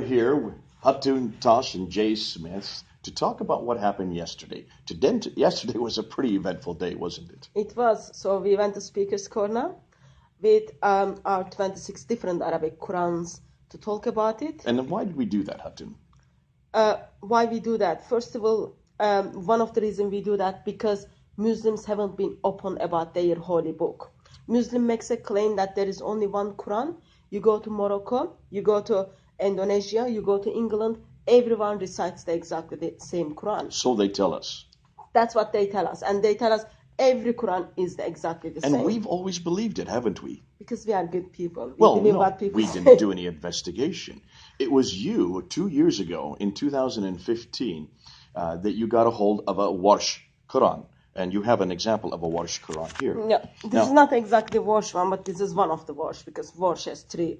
here with Hatun Tosh and Jay Smith to talk about what happened yesterday. Yesterday was a pretty eventful day, wasn't it? It was. So we went to Speaker's Corner with our 26 different Arabic Qurans to talk about it. And why did we do that, Hatun? Why we do that? First of all, one of the reasons we do that because Muslims haven't been open about their holy book. Muslim makes a claim that there is only one Quran. You go to Morocco, you go to Indonesia, you go to England, everyone recites exactly the same Quran. So they tell us. That's what they tell us. And they tell us every Quran is exactly the same. And we've always believed it, haven't we? Because we are good people. Well, believe no, what people we say. didn't do any investigation. It was you, 2 years ago, in 2015, that you got a hold of a Warsh Quran. And you have an example of a Warsh Quran here. No, this is not exactly Warsh one, but this is one of the Warsh, because Warsh has three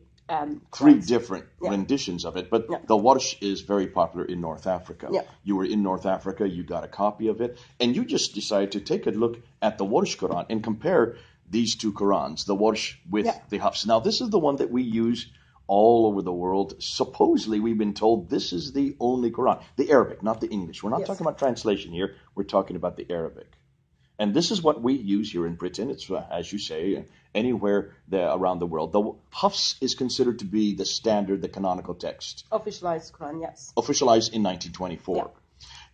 different renditions of it, but Yeah. the Warsh is very popular in North Africa. Yeah. You were in North Africa, you got a copy of it, and you just decided to take a look at the Warsh Quran and compare these two Qurans, the Warsh with the Hafs. Now, this is the one that we use all over the world. Supposedly, we've been told this is the only Quran, the Arabic, not the English. We're not Yes. talking about translation here. We're talking about the Arabic. And this is what we use here in Britain. It's, as you say, anywhere around the world. The Hafs is considered to be the standard, the canonical text, Officialized Quran, yes. officialized in 1924. Yeah.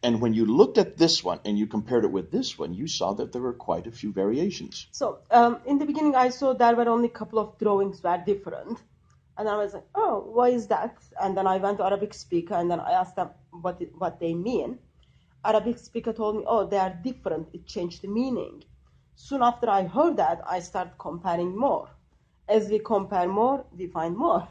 And when you looked at this one and you compared it with this one, you saw that there were quite a few variations. So in the beginning, I saw there were only a couple of drawings were different. And I was like, oh, why is that? And then I went to Arabic speaker and then I asked them what they mean. Arabic speaker told me, oh, they are different. It changed the meaning. Soon after I heard that, I started comparing more. As we compare more, we find more.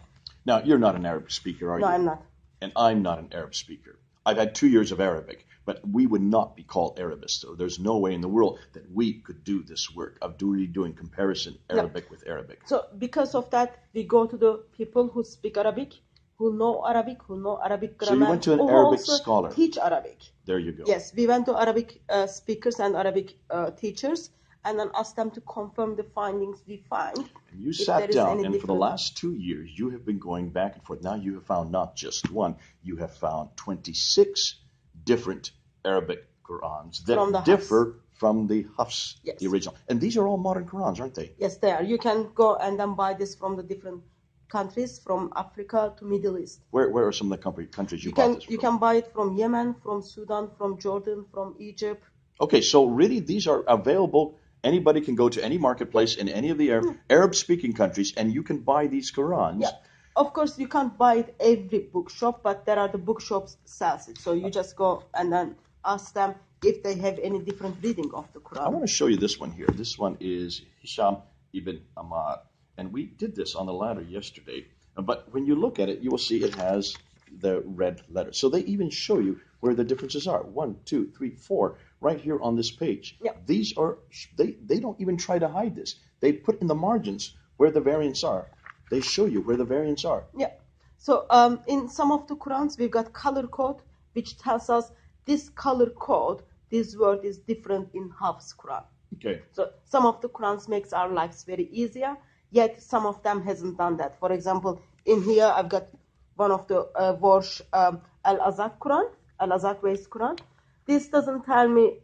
Now, you're not an Arab speaker, are you? No, I'm not. And I'm not an Arab speaker. I've had 2 years of Arabic, but we would not be called Arabists. So there's no way in the world that we could do this work of doing comparison Arabic with Arabic. So because of that, we go to the people who speak Arabic, who know Arabic grammar. So you went to an who Arabic also scholar. teach Arabic. There you go. Yes, we went to Arabic speakers and Arabic teachers and then asked them to confirm the findings we find. And you if sat there is down, any and for the difference. last 2 years, you have been going back and forth. Now you have found not just one, you have found 26 different Arabic Qurans From the that Hafs. differ from the Hafs, Yes. the original. And these are all modern Qurans, aren't they? Yes, they are. You can go and then buy this from the different countries, from Africa to Middle East. Where are some of the countries you You bought can this from? you can buy it from Yemen, from Sudan, from Jordan, from Egypt. Okay, so really these are available. Anybody can go to any marketplace in any of the Arab-speaking countries, and you can buy these Qurans. Yeah. Of course, you can't buy it every bookshop, but there are the bookshops sells it. So you just go and then ask them if they have any different reading of the I Quran. want to show you this one here. This one is Hisham ibn Ammar. And we did this on the ladder yesterday. But when you look at it, you will see it has the red letters. So they even show you where the differences are. 1, 2, 3, 4, right here on this page. Yeah. These are, they don't even try to hide this. They put in the margins where the variants are. They show you where the variants are. Yeah. So in some of the Qurans, we've got color code, which tells us this color code, this word is different in Hafs Quran. Okay. So some of the Qurans makes our lives very easier, yet some of them hasn't done that. For example, in here I've got one of the Warsh Al-Azad Quran, Al-Azad Ways Quran. This doesn't tell me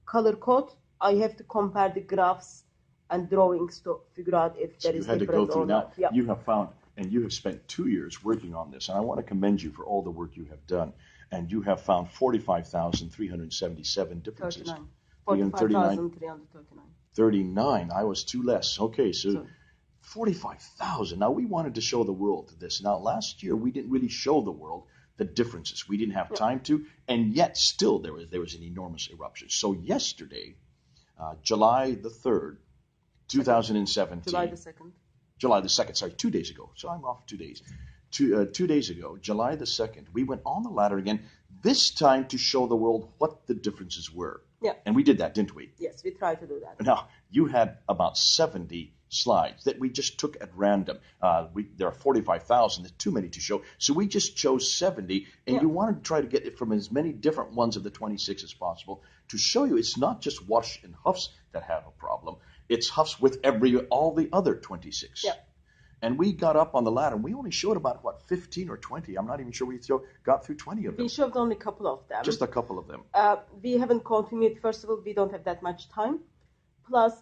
color code. I have to compare the graphs and drawings to figure out if there You is had to difference go through. or Now, not. Yeah. you have found, and you have spent 2 years working on this, and I want to commend you for all the work you have done. And you have found 45,377 differences. 39. 39. 45,339. 39. I was 2 less. Okay, so Sorry. 45,000. Now, we wanted to show the world this. Now, last year, we didn't really show the world the differences. We didn't have time to, and yet still there was an enormous eruption. So yesterday, July the 3rd, 2017. July the 2nd. July the 2nd, sorry, 2 days ago. So I'm off 2 days. 2 days ago, July the 2nd, we went on the ladder again, this time to show the world what the differences were. Yeah. And we did that, didn't we? Yes, we try to do that. Now, you had about 70 slides that we just took at random. There are 45,000. That's too many to show. So we just chose 70, and you wanted to try to get it from as many different ones of the 26 as possible to show you it's not just Warsh and Hafs that have a problem. It's Hafs with all the other 26. Yeah. And we got up on the ladder, and we only showed about, 15 or 20. I'm not even sure we got through 20 of them. We showed only a couple of them. Just a couple of them. We haven't continued. First of all, we don't have that much time. Plus,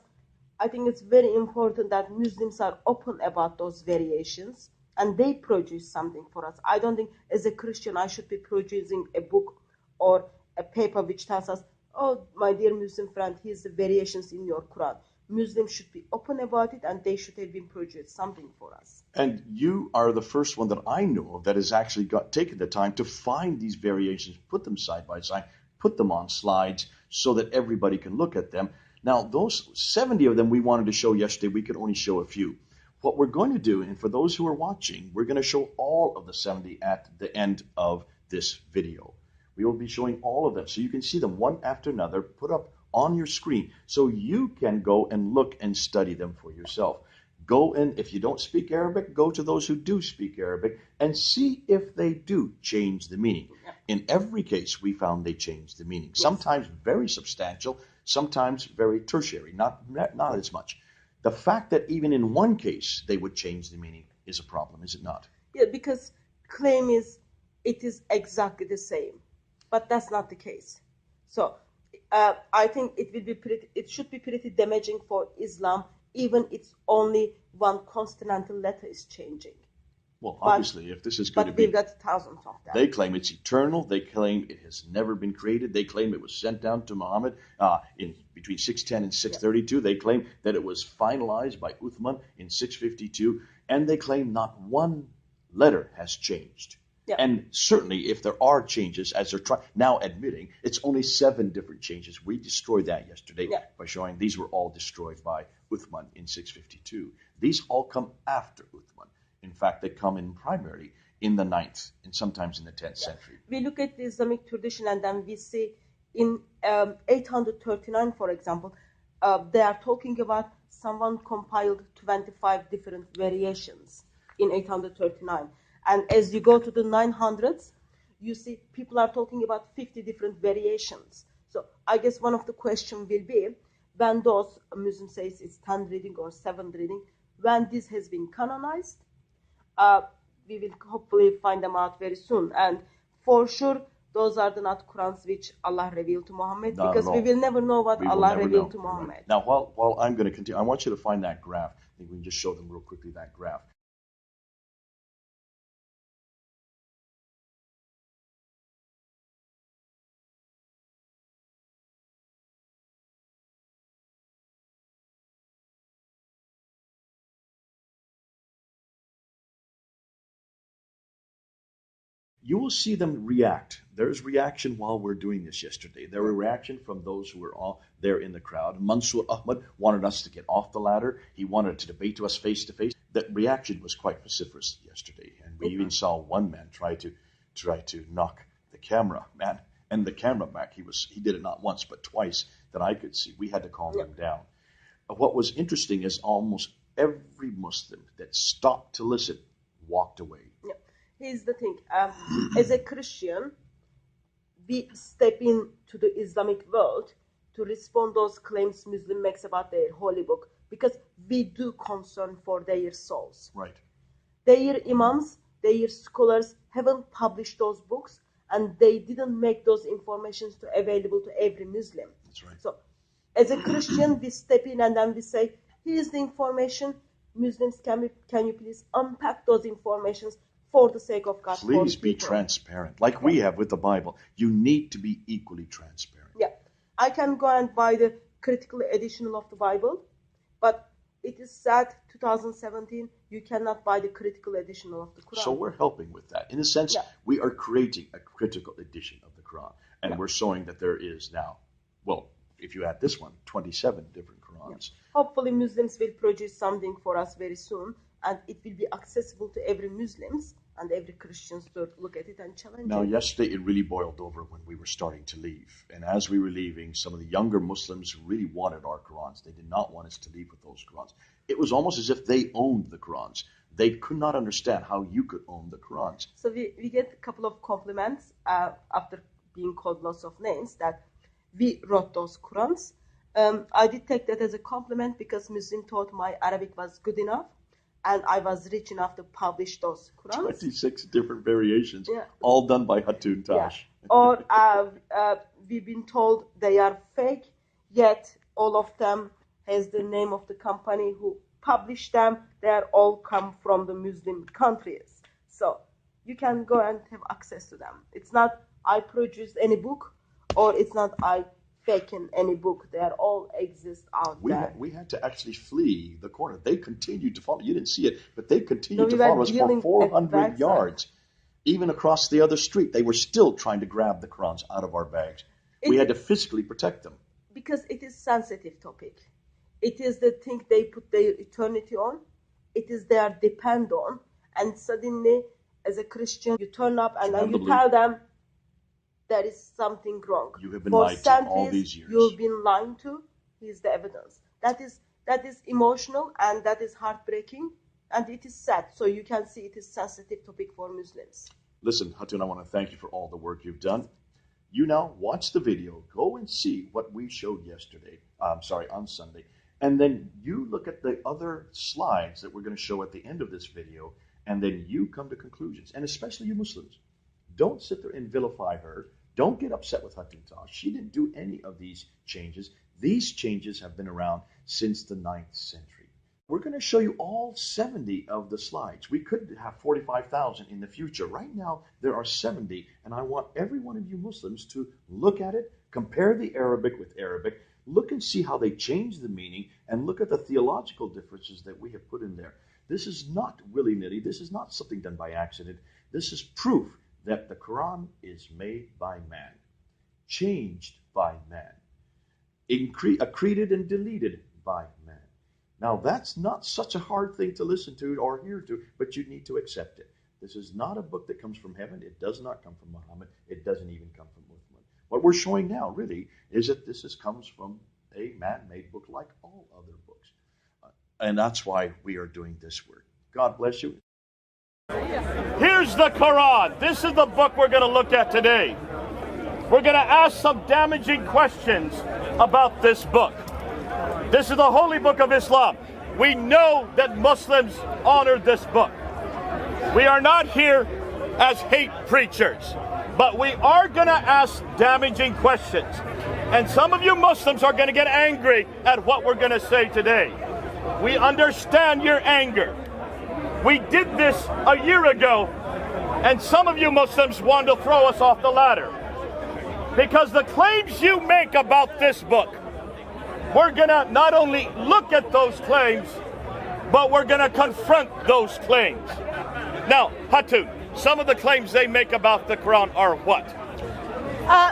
I think it's very important that Muslims are open about those variations and they produce something for us. I don't think as a Christian I should be producing a book or a paper which tells us, oh, my dear Muslim friend, here's the variations in your Quran. Muslims should be open about it and they should have been produced something for us. And you are the first one that I know of that has actually taken the time to find these variations, put them side by side, put them on slides so that everybody can look at them. Now, those 70 of them we wanted to show yesterday, we could only show a few. What we're going to do, and for those who are watching, we're going to show all of the 70 at the end of this video. We will be showing all of them so you can see them one after another put up on your screen so you can go and look and study them for yourself. Go in, if you don't speak Arabic, go to those who do speak Arabic and see if they do change the meaning. In every case, we found they changed the meaning. Yes. Sometimes very substantial, sometimes very tertiary, not as much. The fact that even in one case they would change the meaning is a problem, is it not? Yeah, because claim is it is exactly the same, but that's not the case. So I think it should be pretty damaging for Islam, even it's only one consonantal letter is changing. Well, obviously, if this is going to be... But we've got thousands of them. They claim it's eternal. They claim it has never been created. They claim it was sent down to Muhammad in between 610 and 632. Yeah. They claim that it was finalized by Uthman in 652. And they claim not one letter has changed. Yeah. And certainly, if there are changes, as they're now admitting, it's only 7 different changes. We destroyed that yesterday by showing these were all destroyed by Uthman in 652. These all come after Uthman. In fact, they come in primarily in the 9th and sometimes in the 10th century. We look at the Islamic tradition and then we see in 839, for example, they are talking about someone compiled 25 different variations in 839. And as you go to the 900s, you see people are talking about 50 different variations. So I guess one of the questions will be, when those, Muslim says it's 10 reading or 7 reading, when this has been canonized, we will hopefully find them out very soon. And for sure, those are not Qurans which Allah revealed to Muhammad, because we will never know what Allah revealed to Muhammad. Right. Now, while I'm going to continue, I want you to find that graph. I think we can just show them real quickly that graph. You will see them react. There's reaction while we're doing this yesterday. There were reaction from those who were all there in the crowd. Mansour Ahmad wanted us to get off the ladder. He wanted to debate to us face to face. That reaction was quite vociferous yesterday. And we even saw one man try to knock the camera man and the camera back. He did it not once but twice that I could see. We had to calm him down. What was interesting is almost every Muslim that stopped to listen walked away. Here's the thing. As a Christian, we step into the Islamic world to respond those claims Muslim makes about their holy book, because we do concern for their souls. Right. Their imams, their scholars haven't published those books, and they didn't make those informations available to every Muslim. That's right. So, as a Christian, we step in and then we say, here's the information. Muslims, can you please unpack those informations for the sake of God. Please be transparent, like we have with the Bible. You need to be equally transparent. Yeah. I can go and buy the critical edition of the Bible, but it is sad, 2017, you cannot buy the critical edition of the Quran. So we're helping with that. In a sense, we are creating a critical edition of the Quran, and we're showing that there is now, well, if you add this one, 27 different Qurans. Hopefully Muslims will produce something for us very soon, and it will be accessible to every Muslims and every Christian to look at it and challenge Now, it. yesterday it really boiled over when we were starting to leave. And as we were leaving, some of the younger Muslims really wanted our Qurans. They did not want us to leave with those Qurans. It was almost as if they owned the Qurans. They could not understand how you could own the Qurans. So we get a couple of compliments after being called lots of names that we wrote those Qurans. I did take that as a compliment because Muslim thought my Arabic was good enough. and I was rich enough to publish those Qurans. 26 different variations, Yeah. all done by Hatun Tash. Or we've been told they are fake, yet all of them has the name of the company who published them. They are all come from the Muslim countries. So you can go and have access to them. It's not I produced any book, or it's not I faking any book. They are all exist out there. We had to actually flee the corner. They continued to follow. You didn't see it, but they continued No, we to follow were us for dealing 400 at yards. Even across the other street, they were still trying to grab the Qurans out of our bags. We had to physically protect them. Because it is sensitive topic. It is the thing they put their eternity on. It is their depend on. And suddenly, as a Christian, you turn up and then you tell them there is something wrong. You have been lied to all these years. You've been lying to. Here's the evidence. That is emotional, and that is heartbreaking, and it is sad. So you can see it is sensitive topic for Muslims. Listen, Hatun, I want to thank you for all the work you've done. You now watch the video, go and see what we showed yesterday, on Sunday, and then you look at the other slides that we're going to show at the end of this video, and then you come to conclusions. And especially you Muslims, don't sit there and vilify her. Don't get upset with Hatun Tash. She didn't do any of these changes. These changes have been around since the 9th century. We're going to show you all 70 of the slides. We could have 45,000 in the future. Right now, there are 70, and I want every one of you Muslims to look at it, compare the Arabic with Arabic, look and see how they change the meaning, and look at the theological differences that we have put in there. This is not willy-nilly. This is not something done by accident. This is proof that the Quran is made by man, changed by man, accreted and deleted by man. Now, that's not such a hard thing to listen to or hear to, but you need to accept it. This is not a book that comes from heaven. It does not come from Muhammad. It doesn't even come from Muhammad. What we're showing now, really, is that this comes from a man-made book like all other books. And that's why we are doing this work. God bless you. Here's the Quran. This is the book we're going to look at today. We're going to ask some damaging questions about this book. This is the holy book of Islam. We know that Muslims honor this book. We are not here as hate preachers, but we are going to ask damaging questions. And some of you Muslims are going to get angry at what we're going to say today. We understand your anger. We did this a year ago, and some of you Muslims want to throw us off the ladder. Because the claims you make about this book, we're going to not only look at those claims, but we're going to confront those claims. Now, Hatun, some of the claims they make about the Quran are what?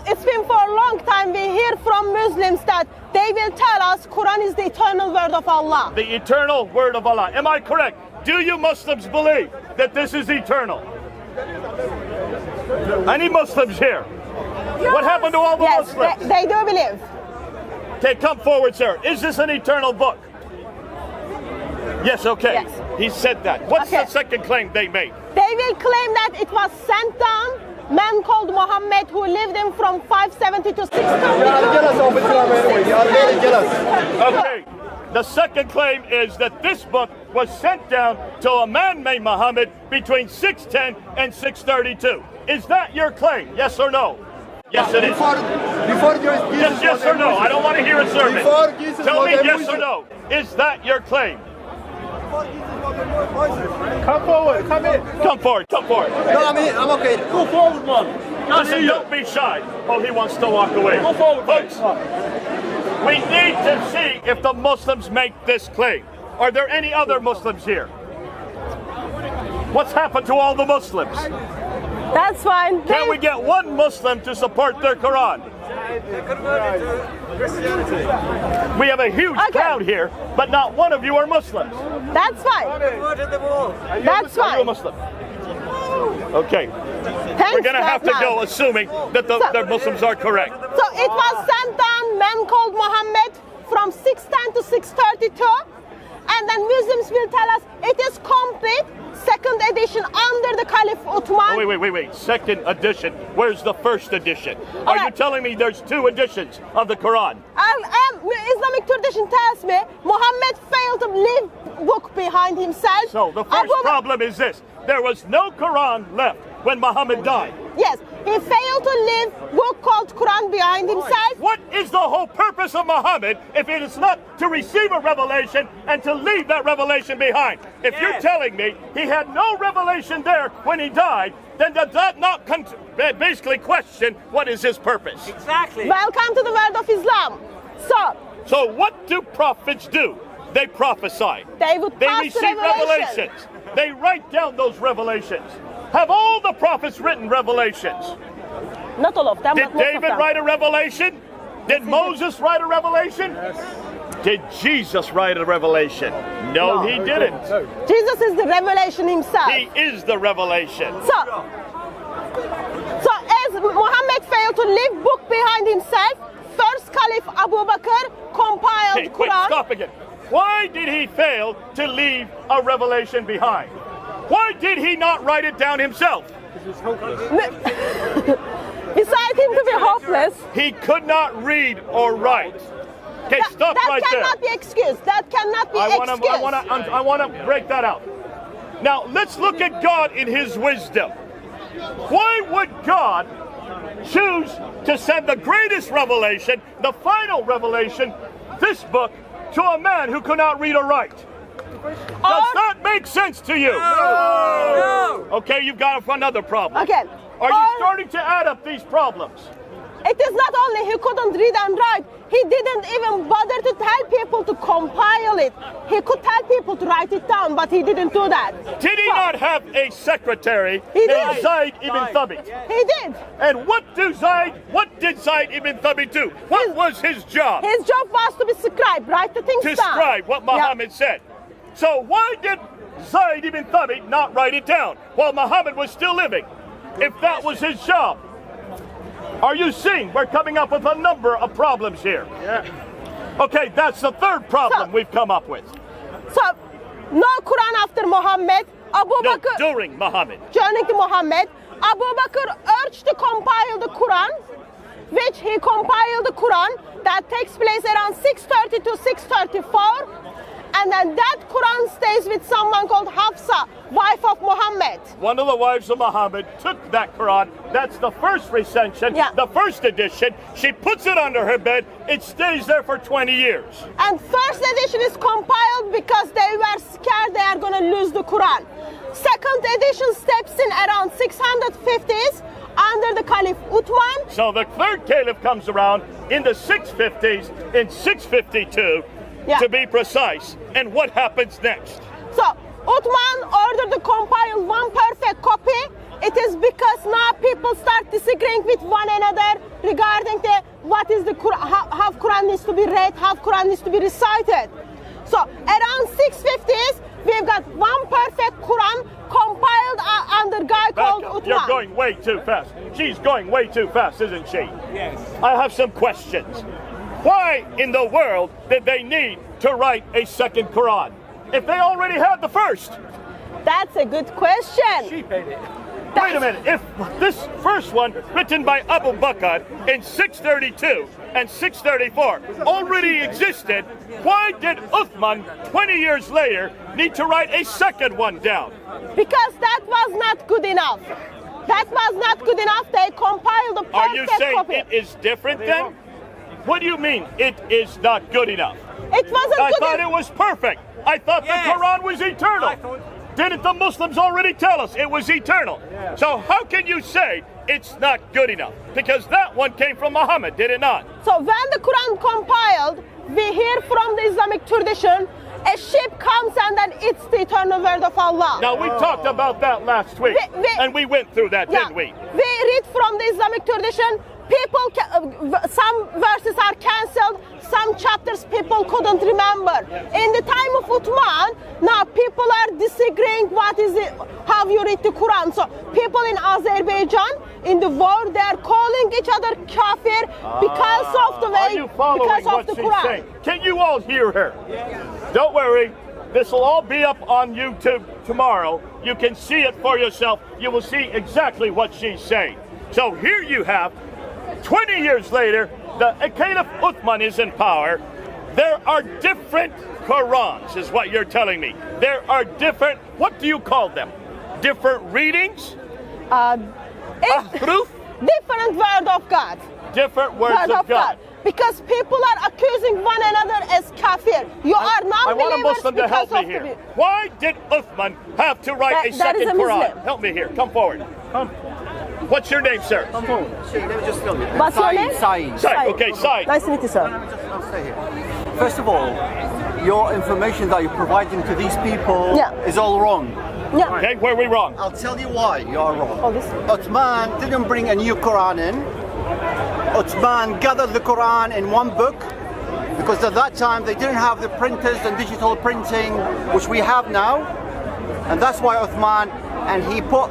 It's been for a long time we hear from Muslims that they will tell us Quran is the eternal word of Allah. The eternal word of Allah. Am I correct? Do you Muslims believe that this is eternal? Any Muslims here? Yes. What happened to all the Muslims? They do believe. Okay, come forward, sir. Is this an eternal book? Yes, okay. Yes. He said that. What's the second claim they made? They will claim that it was sent down, man called Muhammad who lived in from 570 to 632. Okay. The second claim is that this book was sent down to a man named Muhammad between 610 and 632. Is that your claim? Yes or no? Yes, it is. Before Jesus yes or no? I don't want to hear a sermon. Tell me yes or no. Is that your claim? Come forward. Come in. Come forward. Come forward. No, I'm here. I'm okay. Go forward, man. Listen, don't be shy. Oh, he wants to walk away. Go forward, folks. We need to see if the Muslims make this claim. Are there any other Muslims here? What's happened to all the Muslims? That's fine. Can we get one Muslim to support their Quran? Christianity. We have a huge crowd here, but not one of you are Muslims. That's fine. That's fine. Are you a Muslim? Okay. Thanks, we're going to have to go assuming that the Muslims are correct. So it was sent down, man called Muhammad from 610 to 632. and then Muslims will tell us it is complete, second edition under the Caliph Uthman. Oh, wait. Second edition. Where's the first edition? Are you right. telling me there's 2 editions of the Quran? Islamic tradition tells me Muhammad failed to leave book behind himself. So the first problem is this. There was no Quran left when Muhammad died. Yes, he failed to leave book called Quran behind himself. What is the whole purpose of Muhammad if it is not to receive a revelation and to leave that revelation behind? If you're telling me he had no revelation there when he died, then does that not basically question what is his purpose? Exactly. Welcome to the world of Islam. So what do prophets do? They prophesy. They would pass receive revelation. revelations. They write down those revelations. Have all the prophets written revelations? Not all of them, Did but most of David them. write a revelation? Did Moses write a revelation? Did Jesus write a revelation? No, he didn't. Jesus is the revelation himself. He is the revelation. So as Muhammad failed to leave book behind himself, first Caliph Abu Bakr compiled Hey, wait, Quran. stop again. Why did he fail to leave a revelation behind? Why did he not write it down himself? Besides him to be hopeless, He could not read or write. Okay, stop that right there. cannot be excused. That cannot be excused. I want to break that out. Now, let's look at God in his wisdom. Why would God choose to send the greatest revelation, the final revelation, this book, to a man who could not read or write? Does that make sense to you? No. Okay, you've got another problem. Okay. Are you starting to add up these problems? It is not only he couldn't read and write, he didn't even bother to tell people to compile it. He could tell people to write it down, but he didn't do that. Did he not have a secretary He named did. Zayd ibn Thabit? He did. And what did Zayd ibn Thabit do? What was his job? His job was to be scribe, write the things To down. scribe what Muhammad said. So why did Zayd ibn Thabit not write it down while Muhammad was still living? If that was his job. Are you seeing? We're coming up with a number of problems here. Yeah. Okay, that's the third problem we've come up with. So, no Quran after Muhammad. Abu No, Bakr, during Muhammad. joining to Muhammad, Abu Bakr urged to compile the Quran, which he compiled the Quran that takes place around 630 to 634. And then that Quran stays with someone called Hafsa, wife of Muhammad. One of the wives of Muhammad took that Quran. That's the first recension, the first edition. She puts it under her bed. It stays there for 20 years. And first edition is compiled because they were scared they are going to lose the Quran. Second edition steps in around 650s under the Caliph Uthman. So the third caliph comes around in the 650s, in 652, to be precise. And what happens next? So Uthman ordered to compile one perfect copy. It is because now people start disagreeing with one another regarding what is the Quran, how Quran needs to be read, how Quran needs to be recited. So around 650s, we've got one perfect Quran compiled under a guy called Uthman. You're going way too fast. She's going way too fast, isn't she? Yes. I have some questions. Why in the world did they need to write a second Quran if they already had the first? That's a good question. She paid it. Wait a minute. If this first one, written by Abu Bakr in 632 and 634, already existed, why did Uthman, 20 years later, need to write a second one down? Because that was not good enough. That was not good enough. They compiled a perfect Are you saying copy. it is different then? What do you mean it is not good enough? It wasn't I good thought enough. it was perfect. I thought the Quran was eternal. Didn't the Muslims already tell us it was eternal? So how can you say it's not good enough? Because that one came from Muhammad, did it not? So when the Quran compiled, we hear from the Islamic tradition, a sheep comes and then eats the eternal word of Allah. Now we talked about that last week, and we went through that, didn't we? We read from the Islamic tradition, some verses are cancelled, some chapters people couldn't remember. In the time of Uthman, now people are disagreeing what is it, how you read the Quran. So people in Azerbaijan, in the war, they are calling each other kafir because of the way, Are you following because what of the she's Quran. saying? Can you all hear her? Don't worry. This will all be up on YouTube tomorrow. You can see it for yourself. You will see exactly what she's saying. So here you have, 20 years later, the Caliph Uthman is in power. There are different Qurans, is what you're telling me. There are different, what do you call them? Different readings? Ahruf? Different word of God. Different words of God. Because people are accusing one another as kafir. You are not I want a Muslim to help me here. Why did Uthman have to write a second Quran? Help me here. Come forward. Come. What's your name, sir? Let me just tell you. What's your name? Said. Okay, Said. Nice to meet you, sir. I'll stay here. First of all, your information that you're providing to these people is all wrong. Yeah. Okay, where are we wrong? I'll tell you why you are wrong. Oh, this. Uthman didn't bring a new Quran in. Uthman gathered the Quran in one book because at that time they didn't have the printers and digital printing which we have now, and that's why Uthman, and he put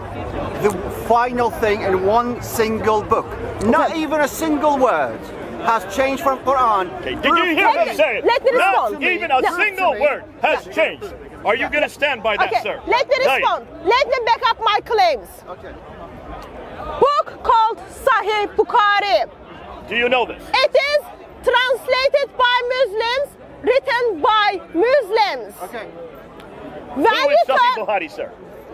the final thing in one single book. Not even a single word has changed from Quran. Okay, did you hear him say it? Let me respond. Not even a single word has changed. Are you going to stand by that, sir? Let me respond. Let me back up my claims. Okay. Book called Sahih Bukhari. Do you know this? It is translated by Muslims, written by Muslims. Okay. Who is Sahih Bukhari, sir?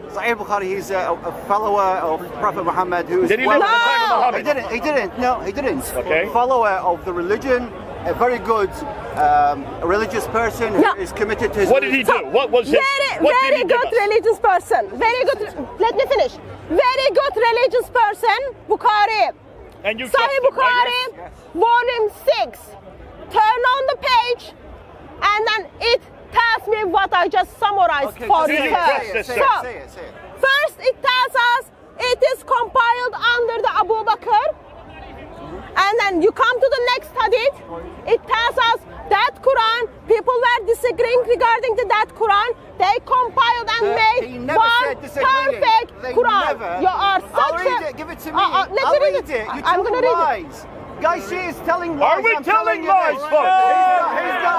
Sahih Bukhari, he's a follower of Prophet Muhammad who is Did he live at the time of Muhammad? He didn't. No, he didn't. Okay. Follower of the religion, a very good religious person who is committed to his What did he do? What was his? Very good religious person. Very good. Let me finish. Very good religious person, Bukhari. And you Sahih Bukhari, Yes. volume 6. Turn on the page, and then it tells me what I just summarized for say you. it, say it, say it. First, it tells us it is compiled under the Abu Bakr. And then you come to the next hadith. It tells us that Quran, people were disagreeing regarding that Quran. They compiled and He made never one said disagreeing. perfect They Quran. never. You are I'll such read a... it. Give it to me. Let I'll me read read it. it. I'm going to read it. Guys, she is telling lies. Are we I'm telling you lies, this. folks?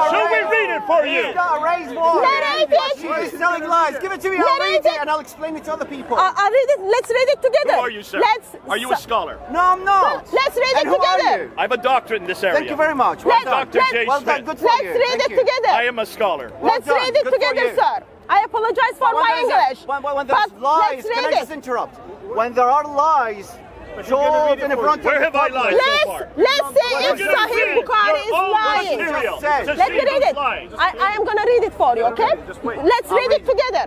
Should we read it for you? He's got a raised voice. Narrate it. She is telling lies. Give it to me. I'll Narrate read it it. and I'll explain it to other people. I'll read it. Let's read it together. Who are you, sir? Are you a scholar? No, I'm not. Let's read And it who are together. you? I have a doctorate in this area. Thank you very much. Well done. Dr. J. Well done. Smith. Good for Let's you. read Thank it you. together. I am a scholar. Well Let's done. read it Good for together, you. sir. I apologize for my English. When there's but lies, let's can I read just it. interrupt? When there are lies, told in front of Where the have I public. lied so far? Let's say You're if gonna Sahih read Bukhari is your own lying. material Let to Let see me read who's it. lying. I am going to read it for you, okay? Let's read it together.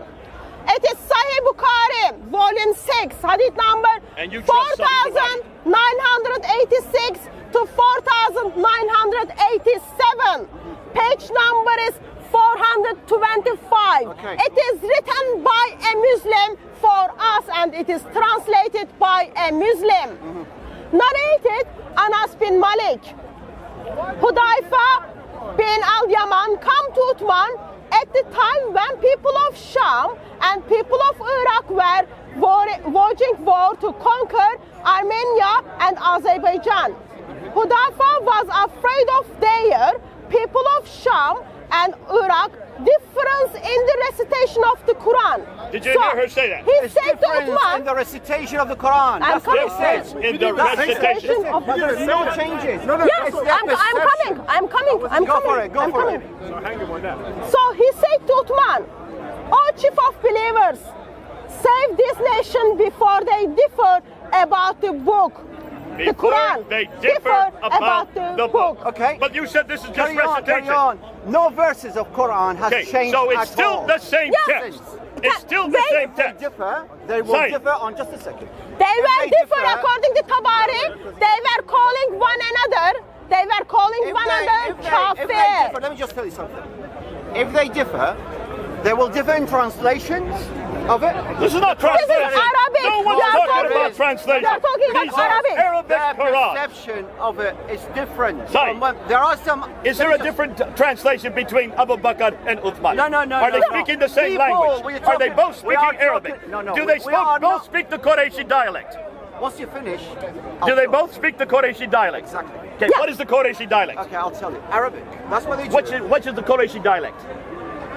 It is Sahih Bukhari, volume 6, hadith number And you trust Sahih 4986 to 4987. Page number is 425. Okay. It is written by a Muslim for us, and it is translated by a Muslim. Narrated Anas bin Malik. Hudayfa bin al-Yaman come to Uthman at the time when people of Sham and people of Iraq were waging war to conquer Armenia and Azerbaijan. Hudayfa was afraid of their people of Sham and Iraq difference in the recitation of the Quran. Did you hear her say that? He It's said to different in Uthman, the recitation of the Quran. I'm That's what coming. it says. In the recitation. of But there's no changes. Yes, I'm coming. I'm coming. Go for it. Go I'm for coming. it. So he said to Uthman, O chief of believers, save this nation before they differ about the book. The Before Quran. they differ about the book. Okay. But you said this is just Carry on, recitation. carry on. No verses of Quran has Okay, changed so it's at still all. the same Yes. text. It's still the They- same They text. differ. They will Say. differ on just a second. They were they differ differ- according to Tabari. They were calling one another. They were calling If one they another differ, kafir. let me just tell you something. If they differ, they will differ in translations of it. This is not This is translation. Arabic. No one's You are talking talking- about translation. you are talking about These are Arabic. Arabic Their Quran. perception of it is different. Sorry. from what- There are some. Is there a different translation between Abu Bakr and Uthman? No. Are they no. speaking the same People, language? we're Are they talking- both we are speaking Arabic? talking- No. Do they we are both not- speak the Qurayshi dialect? Once you finish. Do they both speak the Qurayshi dialect? Exactly. Okay, what is the Qurayshi dialect? Okay, I'll tell you. Arabic. That's what they do. Which is the Qurayshi dialect?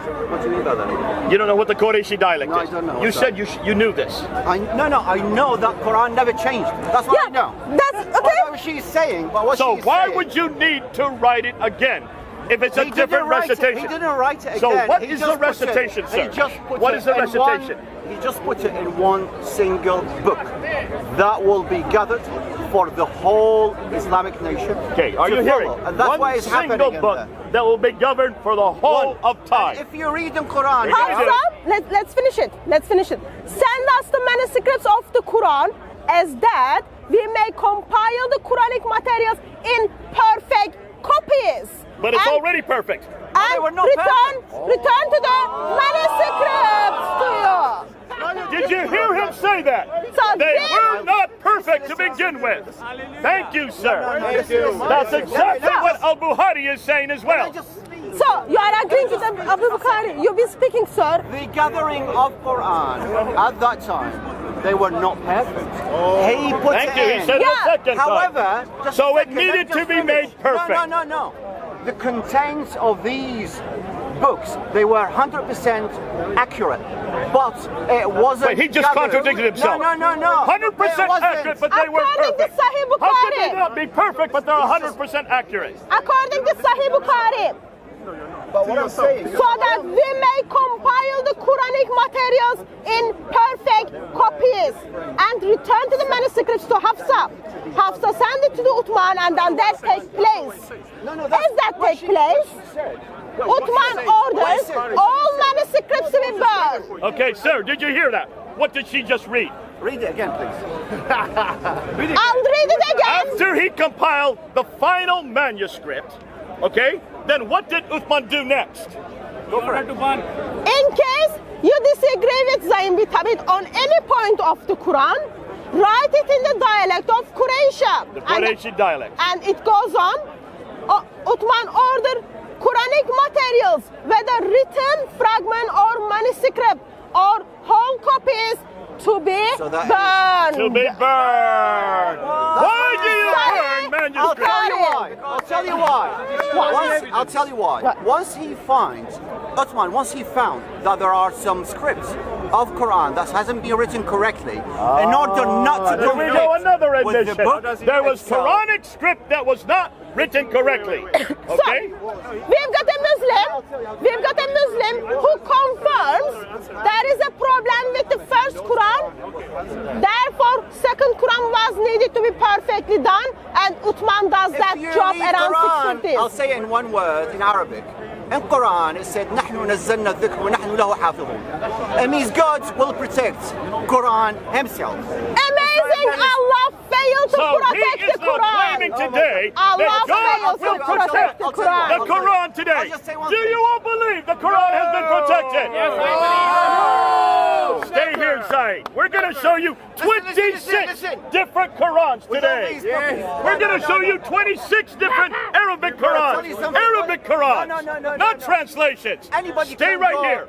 What do you mean by that? You don't know what the Qurayshi dialect No, I is? don't know. You What's said you knew this. I know that Quran never changed. That's what I know. That's okay. Whatever she's saying, but what So she's why saying, would you need to write it again if it's a he different didn't write recitation? He didn't write it So again. what He is just the put recitation, it, sir? He just put What it is the in recitation? He just put it in one single book that will be gathered for the whole Islamic nation. Okay, are to you hearing? follow. And that's One why it's single happening book in there. that will be governed for the whole of time. And if you read the Quran, How- Let's finish it. Let's finish it. Send us the manuscripts of the Quran, as that we may compile the Quranic materials in perfect copies. But it's And- already perfect. And they were not return to the manuscripts to you. Did you hear him say that? So They this- were not perfect to begin with. Thank you, sir. That's exactly what Al-Bukhari is saying as well. So you are agreeing with Abu Bukhari. You've been speaking, sir. the gathering of Quran at that time, they were not perfect. He put Thank it you. in. He said Yeah. the second time. However, just So a it second, needed let me to just be finish. made perfect. No. The contents of these books, they were 100% accurate, but it wasn't. Wait, he just gathered. contradicted himself. No. 100% It wasn't. accurate, but they weren't According to perfect. Sahih How could Bukhari. they not be perfect, but they're 100% accurate? According to Sahih Bukhari. But what I'm saying, So that we may compile the Quranic materials in perfect copies and return to the manuscripts to Hafsa. Hafsa send it to the Uthman, and then that takes place. As that takes place, Uthman orders all manuscripts to be burned. Okay, sir, did you hear that? What did she just read? read it again, please. I'll read it again. After he compiled the final manuscript, okay, then what did Uthman do next? Go for it. In case you disagree with Zayn bin Thabit on any point of the Quran, write it in the dialect of Quraysh. The Qurayshi dialect. And it goes on. Uthman ordered Quranic materials, whether written, fragment or manuscript or whole copies, to be burned. To be burned. Why do you burn manuscripts? I'll tell you why. I'll tell you why. Once he finds, Uthman, once he found that there are some scripts of Quran that hasn't been written correctly, in order not to Here we go, another with the admission. book There was itself. Quranic script that was not written correctly. Okay? We've got a Muslim who confirms there is a problem with the first Quran. Therefore, second Quran was needed to be perfectly done, and Uthman does that If you job read around Quran, 650s. I'll say it in one word in Arabic. In Quran, it said, نحن نزلنا الذكر ونحن له حافظون. It means God will protect Quran himself. Amazing! Allah failed to So he protect is the not Quran. claiming today Allah that God failed will to protect protect the the Quran. Quran today. I'll just say one Do thing. you all believe the Quran has been protected? Stay here, Zaid. We're going to show you 26 listen. different Qurans With all today. these books. We're going to show you 26 different Arabic tell you Qurans. something. Arabic Qurans. No, Not no. translations. Anybody Stay can right go, here.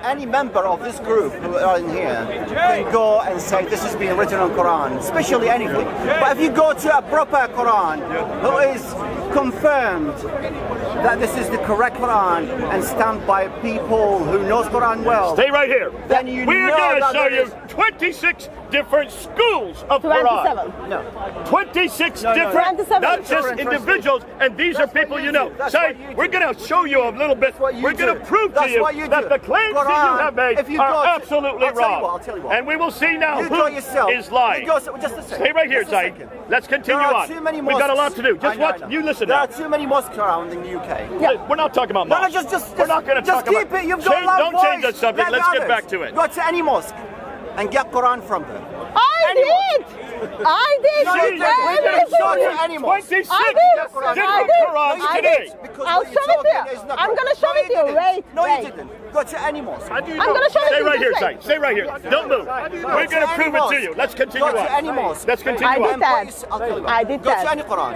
Any member of this group who are in here can go and say this is being written on Quran, especially anything. But if you go to a proper Quran who is confirmed that this is the correct Quran and stamped by people who knows Quran well, Stay right here. then you We're know going to that show there you is- 26 different schools of 27. Quran. no. 26 No, different, 27. not just Different individuals, and these are That's people what you you know. do. That's Say, what you do. we're going to show you a little bit. what you We're going do. to prove That's to you what you that do. the claims that you Quran, have made if you go are to- absolutely I'll tell you wrong. what, I'll tell you what. And we will see now You who go yourself. is lying. You go, just a second. Stay right here, Just a Zaid. second. Let's continue There are on. too many We've got a lot mosques. to do. Just I know, watch. I know. You listen There now. are too many mosques around in the UK. We're not talking about No, mosques. just We're not going to just talk keep about it. You've got loud Don't voice. change the subject. Let Let's the get others. back to it. Go to any mosque and get Quran from them. I did. I did. No, you didn't. We're going to show you Any mosque. 26 I did. different I did. Qurans I today. did. Because I'll what you're show it to talking you. is not I'm correct. gonna show No, it to you. didn't. Wait, No, wait. you didn't. Go to any mosque. I'm gonna show Stay it to right you. here, This way. Zaid. Stay right here. Don't move. We're going to prove it to you. Let's continue Go to on. any mosque. Let's continue I did on. that. I'll tell you what. I did Go that. to any Quran.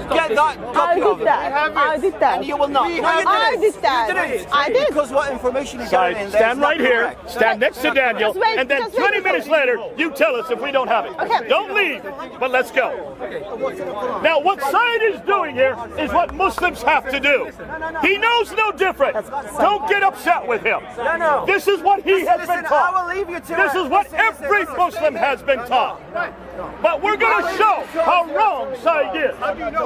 Get that I copy of did it. that. I did that. And you will not. No, you I didn't. did that. You didn't. I did. Because what information is Zaid, getting in there stand is not right here. correct. Stand next to Daniel. Just wait, And then just wait. 20 minutes later, you tell us if we don't have it. Okay. Don't leave, but let's go. Now, what Said is doing here is what Muslims have to do. He knows no different. Don't get upset with him. No. This is what he has been taught. I will leave you to This is what every Muslim has been taught. But we're going to show how wrong Said is.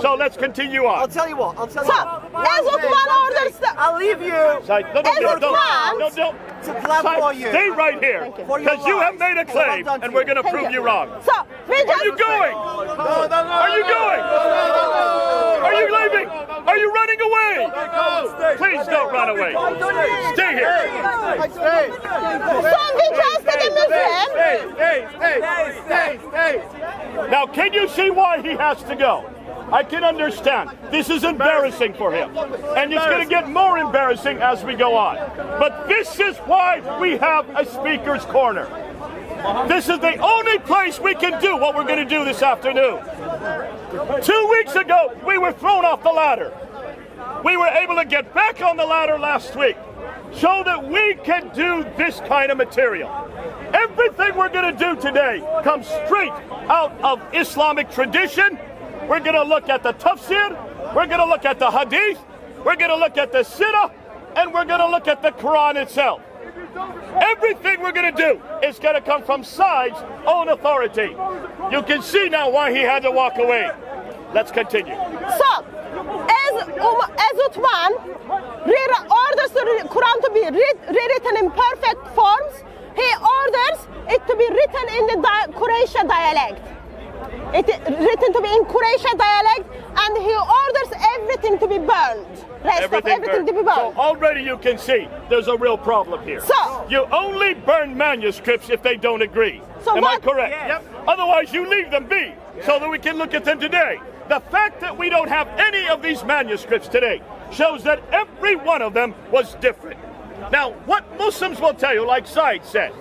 So let's continue I'll on. tell you what. So, as Uthman orders the... I'll leave you Said, no, don't. to clap for Said, you. stay right here. For your Because you have made a lives. Well claim, done to and we're you. going to prove you wrong. So, we just... Are you going? Are you going? Are you leaving? Are you running away? Please don't run away. Stay here. So, we just did a Muslim. Now, can you see why he has to go? I can understand. This is embarrassing for him. And it's going to get more embarrassing as we go on. But this is why we have a speaker's corner. This is the only place we can do what we're going to do this afternoon. 2 weeks ago, we were thrown off the ladder. We were able to get back on the ladder last week. Show that we can do this kind of material. Everything we're going to do today comes straight out of Islamic tradition. We're going to look at the tafsir, we're going to look at the hadith, we're going to look at the sirah, and we're going to look at the Quran itself. Everything we're going to do is going to come from Said's own authority. You can see now why he had to walk away. Let's continue. So, as Uthman orders the Quran to be rewritten in perfect forms, he orders it to be written in the Quraysh dialect. It is written to be in Quraysh dialect, and he orders everything to be burned. Everything to be burned. So already you can see there's a real problem here. So, you only burn manuscripts if they don't agree. So Am I what- correct? Yes. Yep. Otherwise you leave them be so that we can look at them today. The fact that we don't have any of these manuscripts today shows that every one of them was different. Now, what Muslims will tell you, like Said said,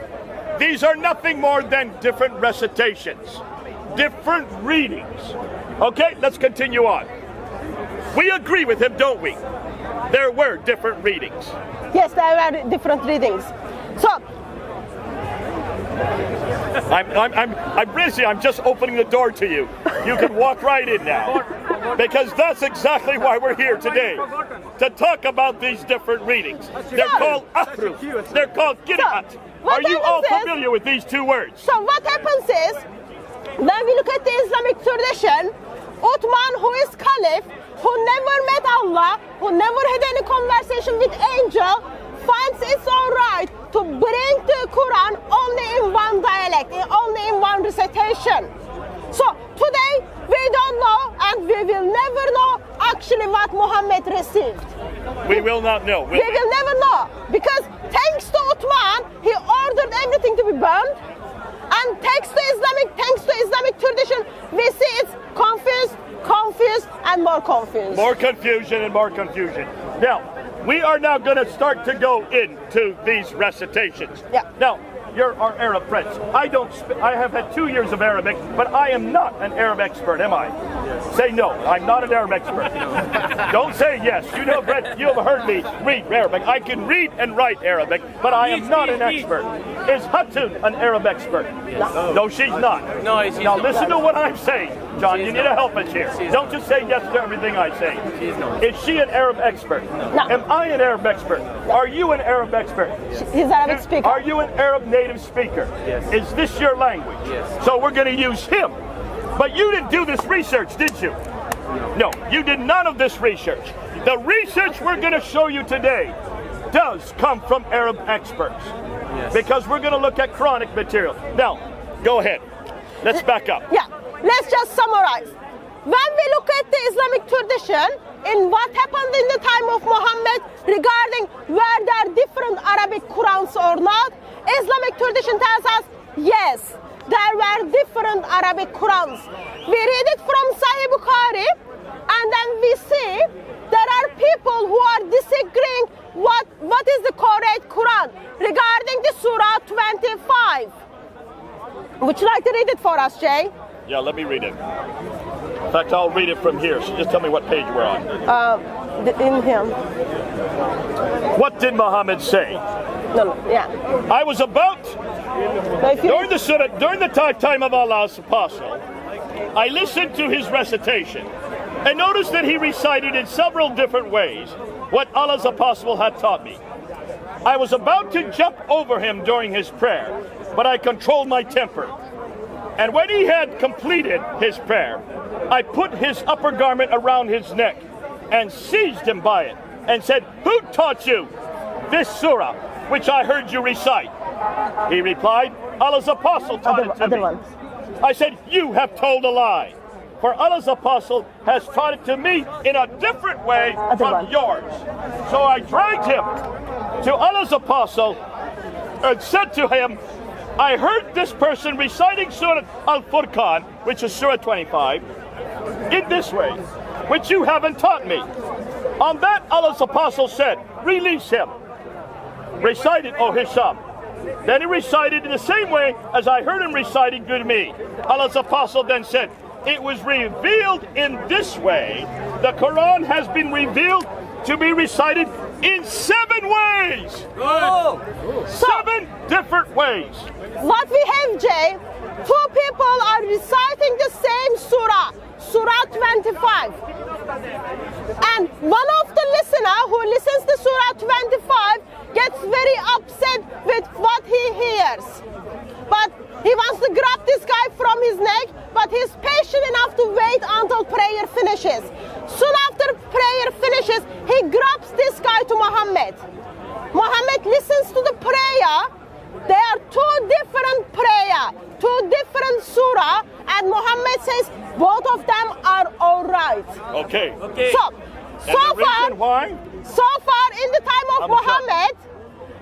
these are nothing more than different recitations, different readings. Okay, let's continue on. We agree with him, don't we? There were different readings. yes, there were different readings. So, I'm busy. I'm just opening the door to you. You can walk right in now. Because that's exactly why we're here today. To talk about these different readings. They're called ahruf. They're called qira'at. what Are you all happens is- familiar with these two words? So what happens is, when we look at the Islamic tradition, Uthman, who is caliph, who never met Allah, who never had any conversation with angel, finds it's all right to bring the Quran only in one dialect, only in one recitation. So today we don't know, and we will never know actually what Muhammad received. We will not know. We will never know, because thanks to Uthman, he ordered everything to be burned. And thanks to Islamic tradition, we see it's confused, and more confused. More confusion and more confusion. Now, we are now going to start to go into these recitations. Yeah. Now, you're our Arab friends. I have had 2 years of Arabic, but I am not an Arab expert, am I? Yes. Say no. I'm not an Arab expert. Don't say yes. You have heard me read Arabic. I can read and write Arabic, but I am not an expert. Is Hatun an Arab expert? Yes. No, she's not. No, she's now not. listen to what I'm saying, John. She's You need to help us here. She's Don't just say yes to everything I say. She's not. Is she an Arab expert? No. Am I an Arab expert? Are you an Arab expert? He's Arabic speaker. Are you an Arab native speaker? Yes. Is this your language? Yes. So we're going to use him. But you didn't do this research, did you? No, you did none of this research. The research we're going to show you today does come from Arab experts. Yes. Because we're going to look at Quranic material. Now, go ahead. Let's back up. Yeah, let's just summarize. When we look at the Islamic tradition, in what happened in the time of Muhammad regarding were there different Arabic Qurans or not, Islamic tradition tells us, yes, there were different Arabic Qurans. We read it from Sahih Bukhari, and then we see there are people who are disagreeing what is the correct Quran regarding the Surah 25. Would you like to read it for us, Jay? Yeah, let me read it. In fact, I'll read it from here. So just tell me what page we're on. In him. What did Muhammad say? No, yeah. I was about So if you, during the time of Allah's apostle, I listened to his recitation and noticed that he recited in several different ways what Allah's apostle had taught me. I was about to jump over him during his prayer, but I controlled my temper. And when he had completed his prayer, I put his upper garment around his neck and seized him by it and said, "Who taught you this surah, which I heard you recite?" He replied, "Allah's apostle taught it to me." I said, "You have told a lie, for Allah's apostle has taught it to me in a different way from yours." So I dragged him to Allah's apostle and said to him, "I heard this person reciting Surah Al-Furqan, which is Surah 25, in this way, which you haven't taught me." On that, Allah's apostle said, "Release him. Recite it, O Hisham." Then he recited in the same way as I heard him reciting to me. Allah's apostle then said, "It was revealed in this way. The Quran has been revealed to be recited in 7 ways." Oh. 7 different ways. What we have, Jay, 2 people are reciting the same surah, Surah 25. And one of the listener who listens to Surah 25 gets very upset with what he hears. But he wants to grab this guy from his neck, but he's patient enough to wait until prayer finishes. Soon after prayer finishes, he grabs this guy to Muhammad. Muhammad listens to the prayer. They are 2 different prayer, 2 different surah, and Muhammad says both of them are all right. Okay. So far, in the time of Muhammad,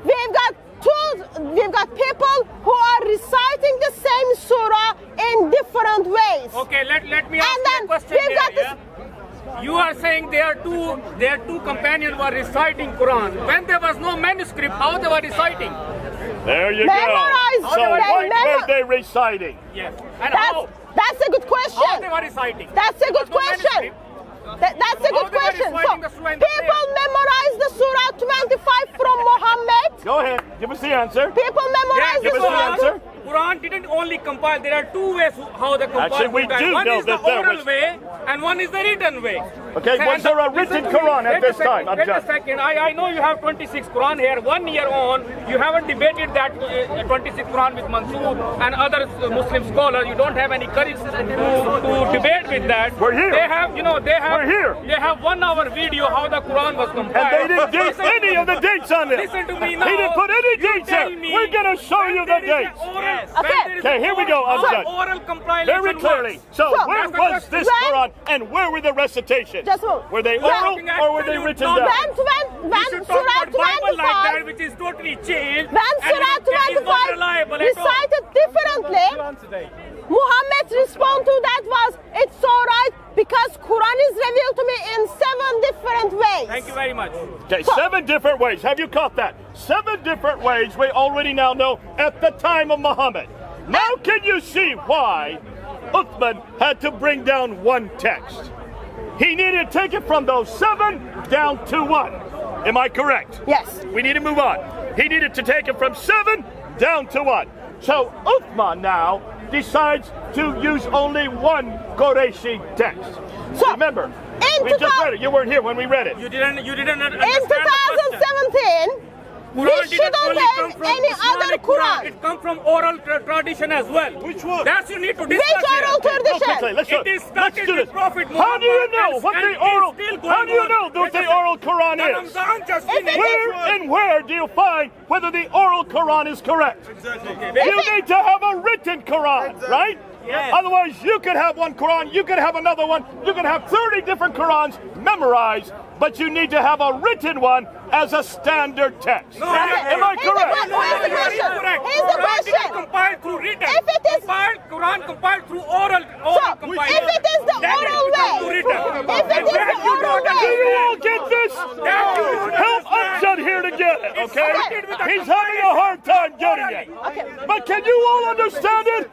we've got people who are reciting the same surah in different ways. Okay, let me ask you a question here. You are saying their two companions were reciting Quran. When there was no manuscript, how they were reciting? There you Memorized. go. So what were they reciting? Yes. And how? That's a good question. How they were reciting? That's a good question. That's a good question. So people memorize the Surah 25 from Muhammad. Go ahead. Give us the answer. People memorize Give the us the Surah. answer. Quran didn't only compile. There are 2 ways how they compile. Actually, we do one know is the that there oral was- way, and one is the written way. Okay, was there a written Quran at this time? Wait a second. I know you have 26 Quran here. 1 year on, you haven't debated that 26 Quran with Mansoor and other Muslim scholars. You don't have any courage to debate with that. We're here. They have, We're here. They have 1 hour video how the Quran was compiled. And they didn't date any of the dates on this. Listen to me now. He didn't put any dates tell in. me We're going to show you the dates. Okay, here we go, Amjad. Oral compilation Very clearly. works. So So, where was this Quran and where were the recitations? Just move. Were they oral or were they written down? When Surah Bible like that, 25, which is totally changed. when and Surah it is not 25 reliable at all. recited differently, Muhammad's response to that was, "It's all right because Quran is revealed to me in 7 different ways." Thank you very much. Okay, 7 different ways. Have you caught that? 7 different ways we already now know at the time of Muhammad. Now can you see why Uthman had to bring down 1 text? He needed to take it from those 7 down to 1. Am I correct? Yes. We need to move on. He needed to take it from 7 down to 1. So Uthman now decides to use only 1 Qureshi text. So, remember, we just read it. You weren't here when we read it. You didn't understand In 2017, we shouldn't have any other Quran. It comes from oral tradition as well. Which one? That's you need to discuss Which oral here. tradition? Let's do It is Let's started do with this. Prophet How do you Muhammad know what and the is oral? still going How do you on. know what the oral Quran The is? Ramzan just finished. Where and where do you find whether the oral Quran is correct? You need to have a written Quran, right? Yes. Otherwise, you could have 1 Quran, you could have another one, you could have 30 different Qurans memorized, but you need to have a written one as a standard text. No, Am I Here's the correct? question. Here's the question. Here's the Quran didn't question. compile through written. If it is- Quran compiled through oral So, compilation. if it is the Then oral it becomes way, to written. if it And is that the you oral don't Do way, you all understand. get this? That you don't Help understand. Amjad here to get it, okay? started with a He's having a hard time getting it. But can you all understand it?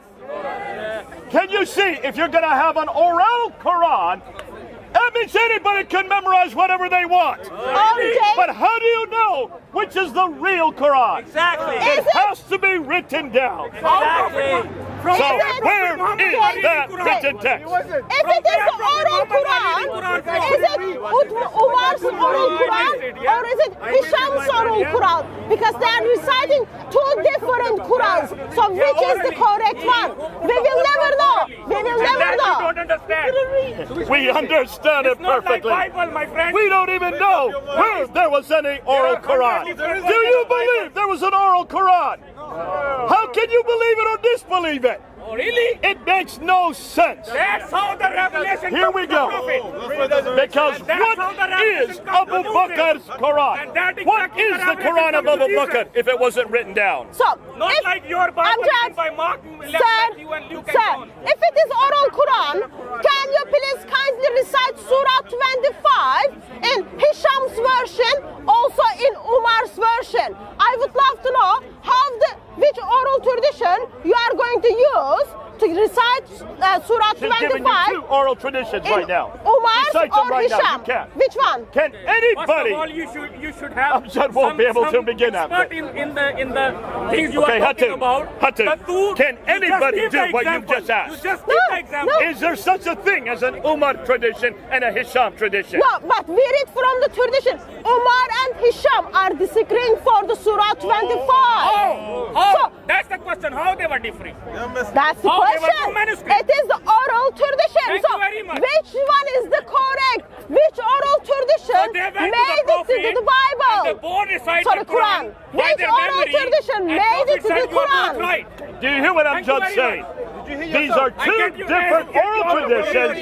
Can you see, if you're going to have an oral Quran, that means anybody can memorize whatever they want. Okay. But how do you know which is the real Quran? Exactly. It has to be written down. Exactly. So where is that written text? If it is the oral Quran, is it Umar's oral Quran or is it Hisham's oral Quran? Because they are reciting two different Qurans. So which is the correct one? We will never know. We will never You know. don't understand. We understand it It's not like perfectly. Bible, my friend. We don't even know where there was any oral Quran. Do you believe there was an oral Quran? How can you believe it or disbelieve it? Oh, really? It makes no sense. That's how the revelation Here we comes to go. Prophet. Because what is Abu Bakr's Quran? What is the Quran of Abu Bakr if it wasn't written down? So, Not if, like your Bible Amjad, written by Mark, sir, Matthew and Luke and sir, John. if it is oral Quran, can you please kindly recite Surah 25 in Hisham's version, also in Umar's version? I would love to know which oral tradition you are going to use to recite Surah She's giving you 25 two oral traditions in right now. Umar's Recite them or right now. Hisham? You can. Which one? Can First anybody? of all, you should have Amjad won't be able to begin that. expert in the things you Okay, are talking Hatu, about. Hatu, The two- can you anybody just do give the what you example. just asked? You just give No, the example. no. Is there such a thing as an Umar tradition and a Hisham tradition? No, but we read from the tradition. Umar and Hisham are disagreeing for the Surah 25. How? So, That's the question. How they were different? that's the How they were two question. manuscripts. It is the oral tradition. Thank So, you very much. which one is the correct? Which oral tradition So they went to made the it Prophet to the Bible? and they both recited Sorry, the Quran by Which their oral memory, tradition and made Prophet it to said, the "You are both Quran? right." Do you hear what I'm Thank you just very saying? These are I two get you, different man. oral traditions.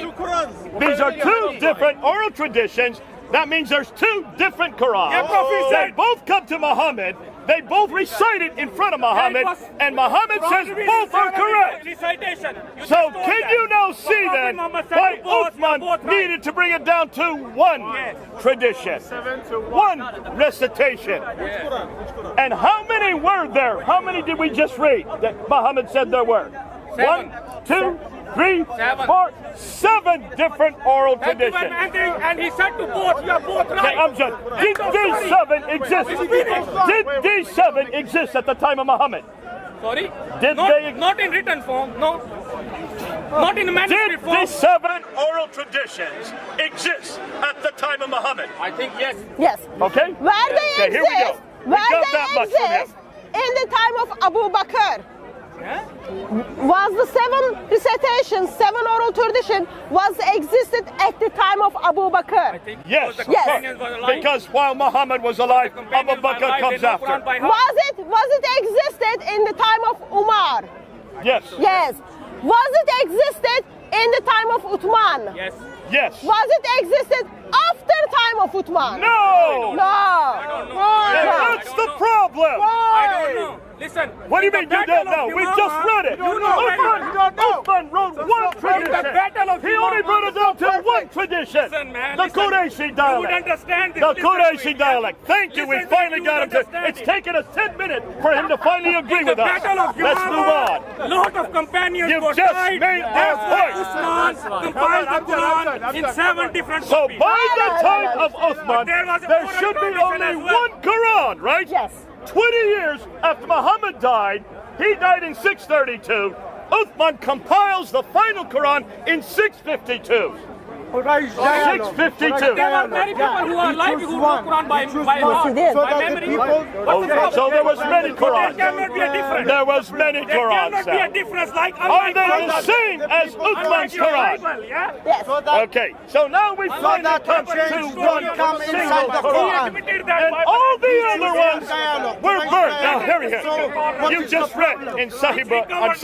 These are two different oral traditions. That means there's two different Qurans. Yeah, Prophet They said- both come to Muhammad. They both recite it in front of Muhammad, and Muhammad says both are correct. Recitation. You So just told can that. you now So see Prophet then Muhammad said why you both Uthman right. needed to bring it down to one Yes. tradition, one recitation? And how many were there? How many did we just read that Muhammad said there were? 1, 2, 3, 4, 7 different oral Thank you, traditions. and he said to both, you are both Okay, right. Amjad, did these 7 exist? Did these 7 exist at the time of Muhammad? Sorry? Did not, they- not in written form, no. Not in Did manuscript form. these 7 oral traditions exist at the time of Muhammad? I think yes. Yes. Okay? Where they Okay, here we go. exist, We where got that they much from him. exist in the time of Abu Bakr. Was the 7 recitations, 7 oral tradition was existed at the time of Abu Bakr? Yes. The Yes. companions were alive. Because while Muhammad was alive, Abu Companions were Bakr alive, comes they know after. Quran by heart. Was it existed in the time of Umar? Yes. Yes. Was it existed in the time of Uthman? Yes. Yes. Was it existed after time of Uthman? No. No. And that's the problem. I don't know. Listen. What do you in mean the you don't Battle know? of We Yamama, just read it. You know very well. Uthman wrote one tradition. the Battle of He only Yamama brought it down to perfect. one tradition. Listen, man, The listen. Qurayshi You dialect. would understand this. The Listen to Qurayshi it, dialect. Thank you. We Listen to finally it, got you him to. understand It's it. taken us 10 minutes for him to finally agree In with the us. Battle of Let's move on. Yamama, lot of companions You've were just died. made That's our why point. Usman compiled the Quran in 7 different So copies. by the time of Uthman, There was a there oral should be tradition only as well. one Quran, right? Yes. 20 years after Muhammad died, he died in 632. Uthman compiles the final Quran in 652. 652. There are many people who are alive who know Quran by heart, he did. by memory. What's the problem? So there was many There Qurans. cannot be a difference. There was many There Qurans. cannot be a Sal. difference like Are they the same as Uthman's Quran? Yeah? Yes. Okay, so now we finally that come change to will one come single inside the Quran. Quran. Admitted that And Bible all the is other ones were burnt. Now, here we go. You just read in Sahih Bukhari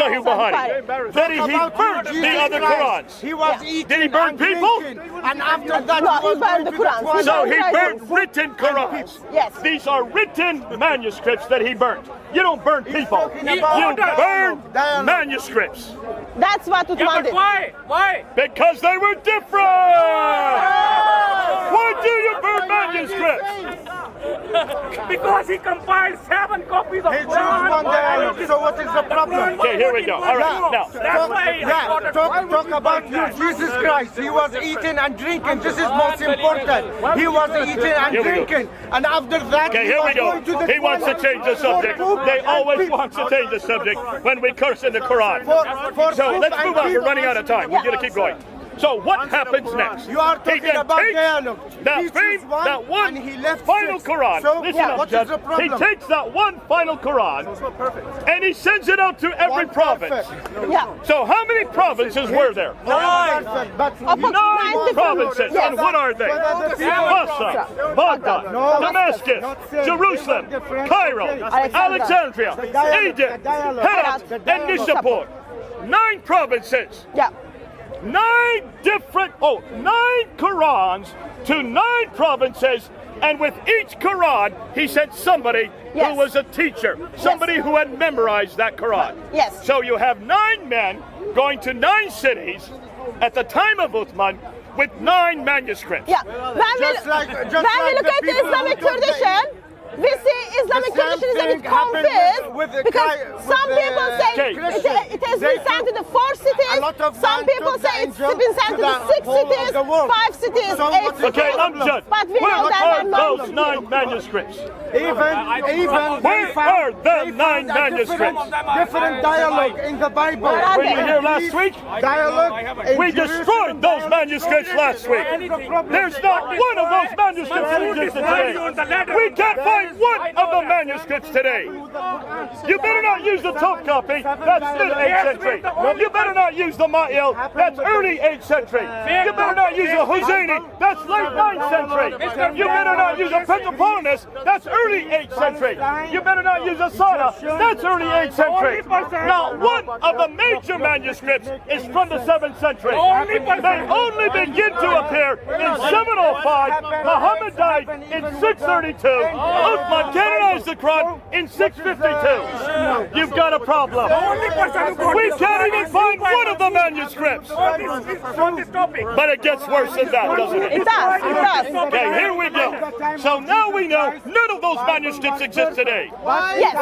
that he burnt the other Qurans. He was eating. Did he burn and people? drinking, and after that, No, he was he burned going the to the Quran. toilet. So he Right. burnt written Qurans. Yes. These are written manuscripts that he burnt. You don't burn people. talking You about burn dialogue. manuscripts That's what Yeah, Uthman but did. why? Why? because they were different. Why do you burn manuscripts? Because he compiled 7 copies of He chose Quran. one dialogue. So what is the problem? Okay, here we go. All right, now. That's why he got a- Talk about you, Jesus Christ. He was eating and drinking. This is most important. He was eating and Here we go. drinking. And after that, Okay, here we go. He wants to change the subject. They always want to change the subject when we curse in the Quran. So let's move on. We're running out of time. We're going to keep going. So what happens next? You are He talking then about takes dialogue. He chose that one and he left final 6. Quran. So Listen up, what Judge. is the problem? He takes that one final Quran and he sends it out to every province. Yeah. So how many provinces were there? 9. But Up to 9 provinces. Yes. And what are they? Basra, Baghdad, Damascus, Jerusalem, Cairo, Alexandria, Egypt, Herat, and Nishapur. 9 provinces. Yeah. 9 Qurans to 9 provinces, and with each Quran, he sent somebody Yes. who was a teacher, somebody who had memorized that Quran. Yes. So you have 9 men going to 9 cities at the time of Uthman with 9 manuscripts. Yeah. When we Just like look the at the people Islamic who took the- tradition, we see Islamic The same tradition is a bit thing happened confused with the because with some the people say Christians. it has They been sent to took the 4 cities. a lot of Some man people took the say it's angel been sent to the to 6 the whole of cities, the world. 5 cities, So 8 what is cities. Okay, Amjad, But we know where that are they're not. those 9 manuscripts? Even Where are the 9 manuscripts? different dialogue in the Bible. are Were you they? here last week? Dialogue. in We Jerusalem, destroyed those manuscripts last week. There's not one of those manuscripts that existed today. We can't find one of the manuscripts today. You better not use the top copy. That's mid 8th century. You better not use the Ma'il. That's early 8th century. You better not use the Husayni. That's late 9th century. You better not use a Pentapolis. That's early 8th century. You better not use a Sada. That's early 8th century. Now, one of the major manuscripts is from the 7th century. They only begin to appear in 705. Muhammad died in 632. Uthman canonized the Quran in 652. You've got a problem. We can't even find one of the manuscripts. But it gets worse than that, doesn't it? It does. It does. Okay, here we go. So now we know none of those manuscripts exist today. Yes.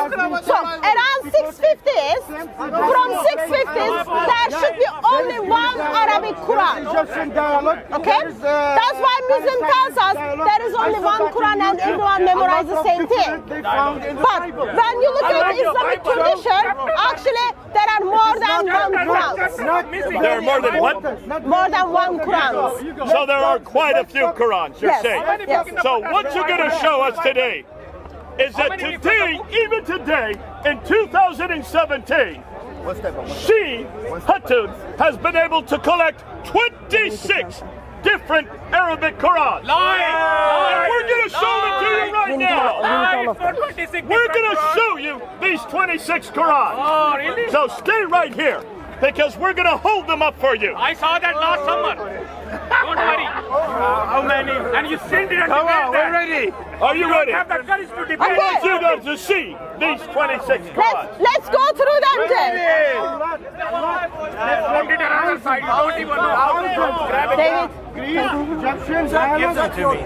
So around 650s, from 650s, there should be only one Arabic Quran. Egyptian dialogue. Okay? That's why Muslim tells us there is only one Quran and everyone memorizes the same thing. They found in the But Bible. when you look at the Islamic tradition, actually there are more than one Quran. There are more than what? More than one Quran. So there are quite a few Qurans, you're Yes. saying. Yes. So what you're going to show us today is that today, even today, in 2017, she, Hatun, has been able to collect 26 different Arabic Qurans. And we're going to show it to you right now. We're going to show you these 26 Qurans. Oh, really? So stay right here, because we're going to hold them up for you. I saw that last summer. Don't worry. How many? And you sent it and Come on, we're ready. Are you ready? have the courage to debate. I want you guys to see these 26 Qurans. Let's go through them, Jay. Put it on the side. You don't even know how to grab it. David. Give them to me.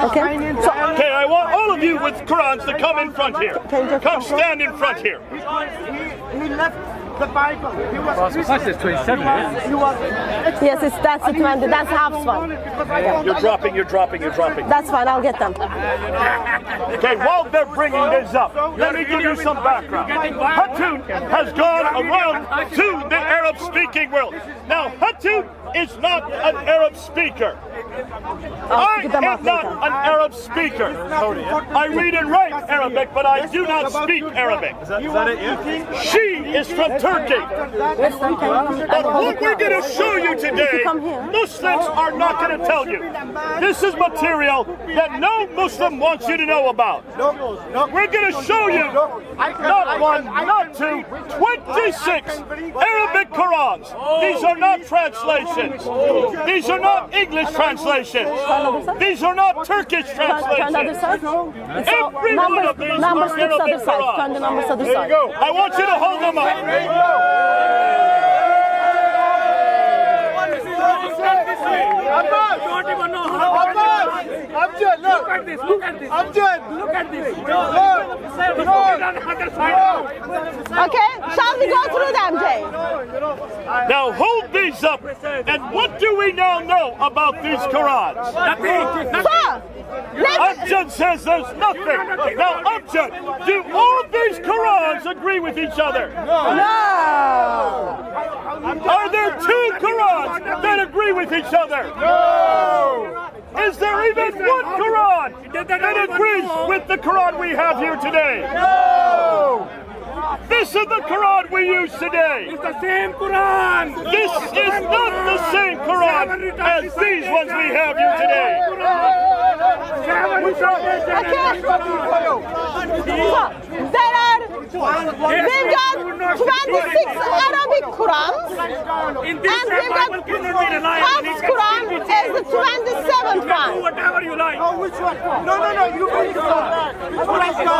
Okay. So, Okay, I want all of you with Qurans to come in front here. Can you just Come come stand in front here. He left the Bible. He was Christian. 27, He was yes, that's it, man. That's Hafs one. You're dropping. That's fine. I'll get them. Okay, while they're bringing this up, let me give you some background. Hatun has gone around to the Arab-speaking world. Now, Hatun is not an Arab speaker. I am not an Arab speaker. I read and write Arabic, but I do not speak Arabic. Is that it? Yeah. She is from Turkey. But what we're going to show you today, Muslims are not going to tell you. This is material that no Muslim wants you to know about. We're going to show you not one, not two, 26 Arabic Qurans. These are not translations. These are not English translations. These are not Turkish Turn the other translations. side. Every one of these Numbers are to the other Arabic side. Turn the numbers to the Qurans. side. I want you to hold them up. Don't even know how to Amjad, Look at this. Look at this. Amjad, Look at this. look. Okay, shall we go through them, Jay? Now hold these up. And what do we now know about these Qurans? So, let's, Amjad says there's nothing. Now, Amjad, do all these Qurans agree with each other? no. Are there two Qurans that agree with each other? No. Is there even one Quran that agrees with the Quran we have here today? No. This is the Quran we use today. It's the same Quran. This is not the same Quran as these ones we have here today. Okay. So, there are, we've got 26 Arabic Qurans, In this and we've got Bible cannot be relied on. Hafs Quran is the 27th Do one. whatever you like. Which one? No, you read it.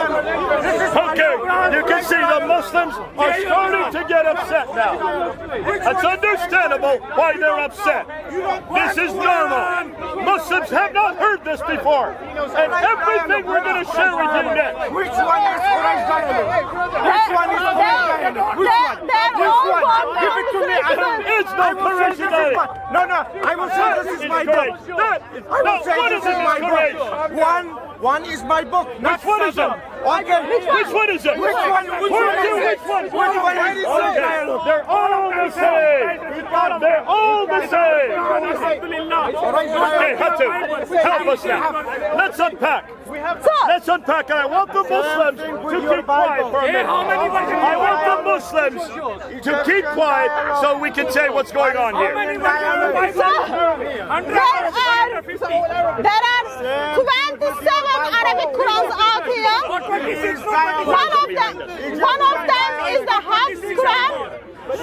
Okay, you can see the Muslims are starting to get upset now. It's understandable why they're upset. This is normal. Muslims have not heard this before. And everything we're going to share with you next. Which one is Quraysh dialect? Which one is Quraysh dialect? Which one? They're Which all one? born Give it to me. I from will. It's no Quraysh dialect. No, I will say this is my book. I will say this is my book. One is my book. Which one is it? Okay. Which one is it? Which one? Which one is it? Which one is it? They're all the same. They're all the same. Okay, Hatu, help us now. Let's unpack. Let's unpack, and I want the Muslims to keep quiet for a minute. I want the Muslims to keep quiet so we can say what's going on here. There are 27 Arabic Qurans out here. One of them is the Hafs Quran.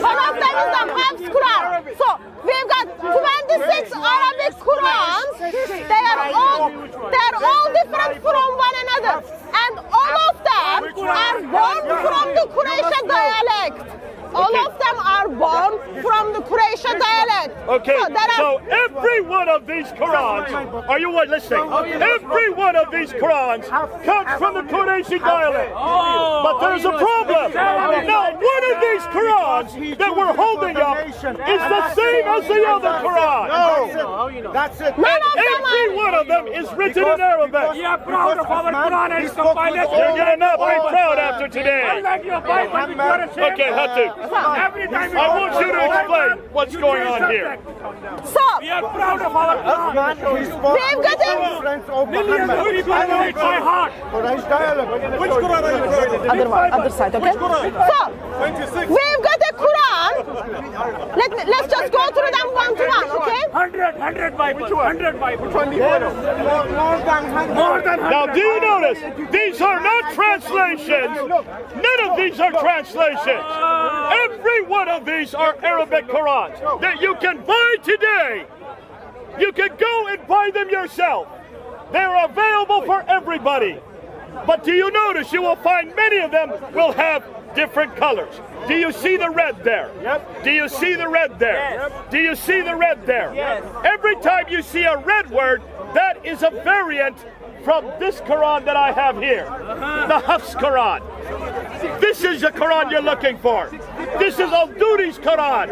One of them is the Hafs Quran. So we've got 26 Arabic Qurans. They are all different from one another, and all of them are born from the Quraysh dialect. All of them are born from the Quraysh dialect. Okay, so every one of these Qurans, are you listening? Every one of these Qurans comes from the Qurayshi dialect. But there's a problem. Now, one of these Qurans that we're holding up is the same as the other Quran. No, that's it. Every one of them is written in Arabic. We are proud of our Quran and its compilation. You're going to not be proud after today. Unlike your Bible, which you are ashamed Okay, of. Hatu. Every time I want you to explain what's going on here. So we are proud of our Quran. we've got Millions of people know it by heart. Quraysh dialect. Which Quran are you reading? other side, okay? So we've got a Quran. Let's just go through them one to one, okay? 100 Bible. 100 Bible. More than 100. More than 100. Now, do you notice? These are not translations. None of these are translations. Every one of these are Arabic Qurans that you can buy today. You can go and buy them yourself. They're available for everybody. But do you notice you will find many of them will have different colors? Do you see the red there? Yep. Do you see the red there? Yes. Do you see the red there? Yes. Every time you see a red word, that is a variant from this Quran that I have here, the Hafs Quran. This is the Quran you're looking for. This is Al-Duri's Quran.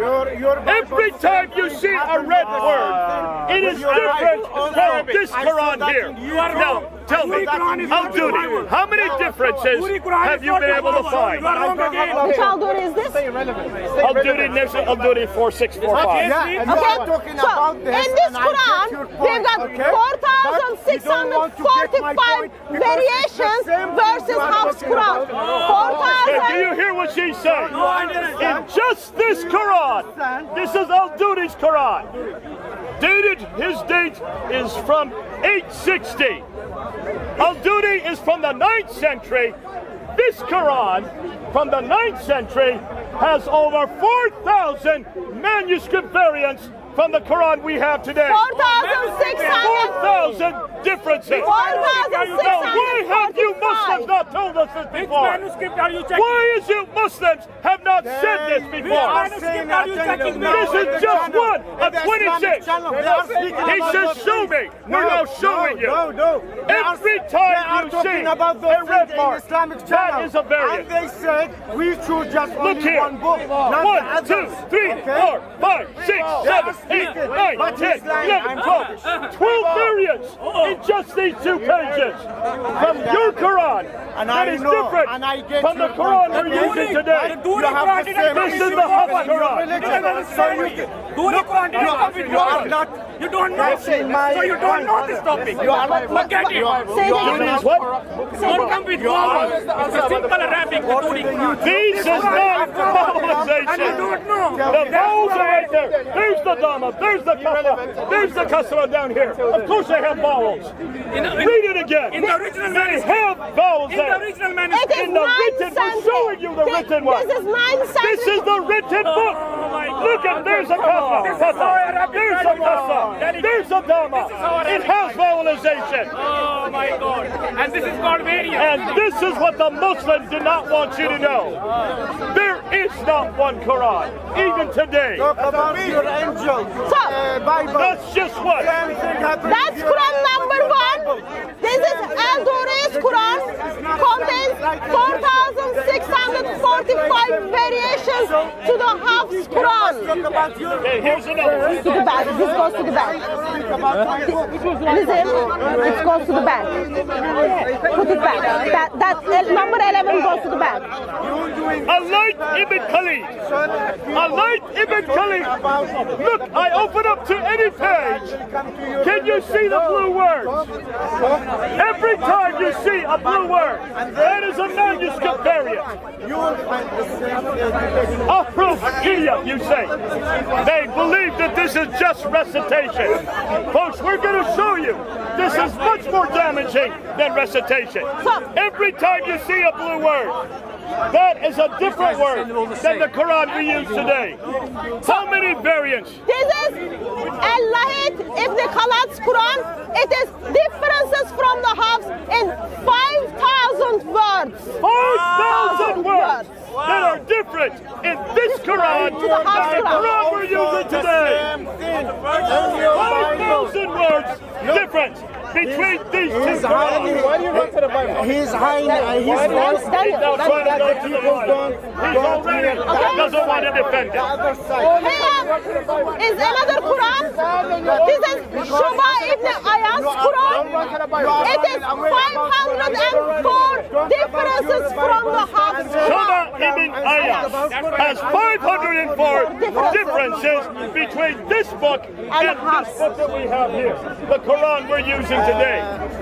Every time you see a red word, it is different from this Quran here. Now, tell me, Al-Duri, how many differences have you been able to find? Which Al-Duri is this? Al-Duri, next to Al-Duri 4645. Yeah, and you are talking So about this. in this and I Quran, get your point, we've got okay? 4,645 variations versus Hafs Quran. Hey, do you hear what she's saying? In just this Quran, this is Al-Duri's Quran. His date is from 860. Al-Duri is from the 9th century. This Quran from the 9th century has over 4,000 manuscript variants from the Quran we have today? 4,600. 4,000 differences. 4,600. Now, why have you Muslims not told us this Which before? manuscript are you checking? Why is you Muslims have not said this Which before? manuscript are you checking? This is just one of 26. He says, show me. We're now showing you. No. Every time you see about a red mark, Islamic that channel. is a variant. And they said we should just Look only here. one book. Not 1, the 2, others. 3, Okay? 4, 5, 6, 7, 8, 9, But 10, he's lying. 11, I'm 12. 12 variants in just these 2 pages from your Quran. And That I is know, different and I get from the your Quran point. we're using today. You have the same This is the Hafs Quran. You don't know. So you don't know this topic. Forget it. Say it You again. need what? Don't come with vowels. It's a simple Arabic. This is not vowelization. And you don't know. The vowels are right there. There's the Dhamma, there's the Kappa, there's the Kasra down here. Of course they have vowels. Read it again. In the original They manuscript. have vowels In the there. original It manuscript. is In the 9 written, we're showing you the written one. This is 9 This is the written book. Oh my God. Look at, there's a Kappa, there's a Kasra, there's a Dhamma. It has vowelization. Oh my God. And this is called variant. And this is what the Muslims do not want you to know. There is not one Quran, even today. Talk about your angel. So, Bible. That's just what. that's Quran number 1. This is Al-Duri's Quran. Contains 4,645 variations to the Hafs Quran. Okay, here's another one. To the back. This goes to the back. Listen, it goes to the back. Put it back. That number 11 goes to the back. Alayt ibn Khalid. Alayt ibn Khalid. Look, I open up to any page. Can you see the blue words? Every time you see a blue word, that is a manuscript variant. You will find the same thing. Ahruf Hiya, you say. They believe that this is just recitation. Folks, we're going to show you this is much more damaging than recitation. Every time you see a blue word, that is a different word than the Quran we use today. How many variants? This is Al-Lahit Ibn Khalad's Quran. It is differences from the Hafs in 5,000 words. 5,000 words that are different in this Quran than the Quran we're using today. 5,000 words different between these 2 Qurans. Why do you run to the Bible? He's hiding. He's He's now trying to go to the Bible. He's already doesn't want to defend it. Here is another Quran. This is Shuba ibn Ayaz's Quran. It is 504 differences from the Hafs Shuba Quran. ibn Ayaz has 504 differences between this book and this book that we have here, the Quran we're using today.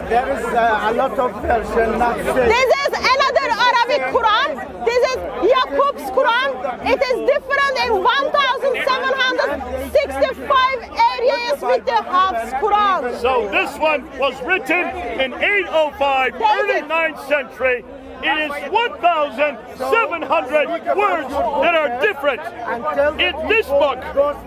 There is a lot of version not said. This is another Arabic Quran. This is Yaqub's Quran. It is different in 1,765 areas with the Hafs Quran. So this one was written in 805, early 9th century. It is 1,700 words that are different in this book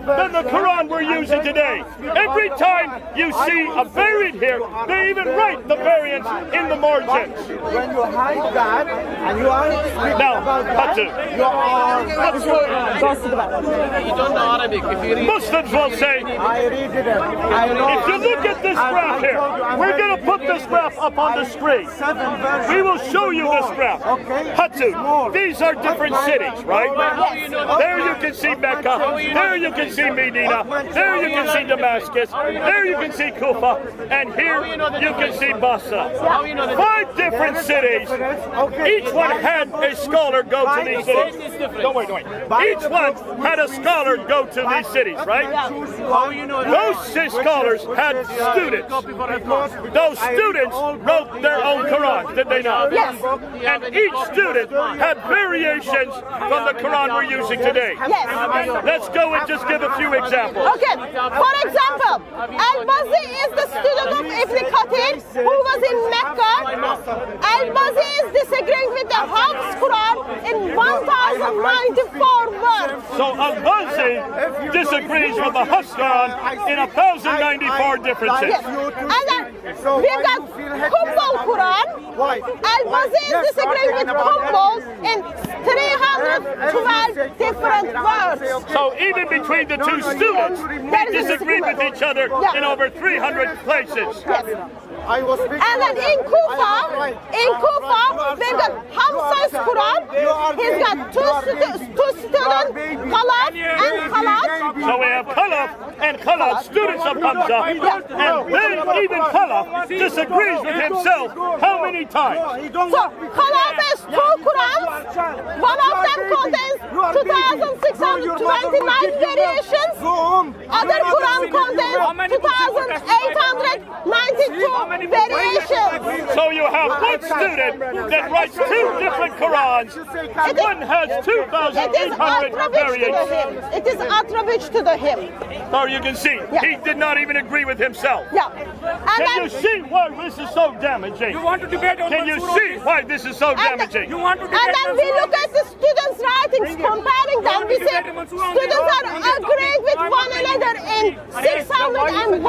than the Quran we're using today. Every time you see a variant here, they even write the variants in the margins. When you hide that and you are speaking Now, about that, Hatu, you are. You don't know Arabic. If you read Muslims will say, I read it. I know. if you look at this graph here, we're going to put this graph up on the screen. We will show you this graph. Hatu, these are different cities, right? There you can see Mecca. There you can see Medina. There you can see Damascus. There you can see Kufa. And here you can see Basra. 5 different cities. Each one had a scholar go to these cities. Don't wait. Each one had a scholar go to these cities, right? Those 6 scholars had students. Those students wrote their own Quran, did they not? Yes. And each student had variations from the Quran we're using today. Yes. Let's go and just give a few examples. Okay, for example, Al-Bazi is the student of Ibn Kathir who was in Mecca. Al-Bazi is disagreeing with the Hafs Quran in 1,094 words. So Al-Bazzi disagrees with the Hafs Quran in 1,094 differences. Yes. And then we've got Kumbal Quran. Al-Bazzi is disagreeing with Kumbal in 312 different words. So even between the two students, they disagreed with each other in over 300 places. Yes. And then in Kufa, we've got Hamza's Quran. He's got two students, Khalaf and Khalaf. So we have Khalaf and Khalaf, students of Hamza, and then even Khalaf disagrees with himself how many times? So Khalaf has two Qurans. One of them contains 2,629 variations. Other Quran contains 2,892 variations. So you have one student that writes two different Qurans. One has 2,800 variations. It is attributed to the him. So you can see, he did not even agree with himself. Yeah. Can you see why this is so damaging? You want to debate on Can you see why this is so damaging? You want to debate And then we look at the students' writings, comparing them. We say students are agreeing with one another in 601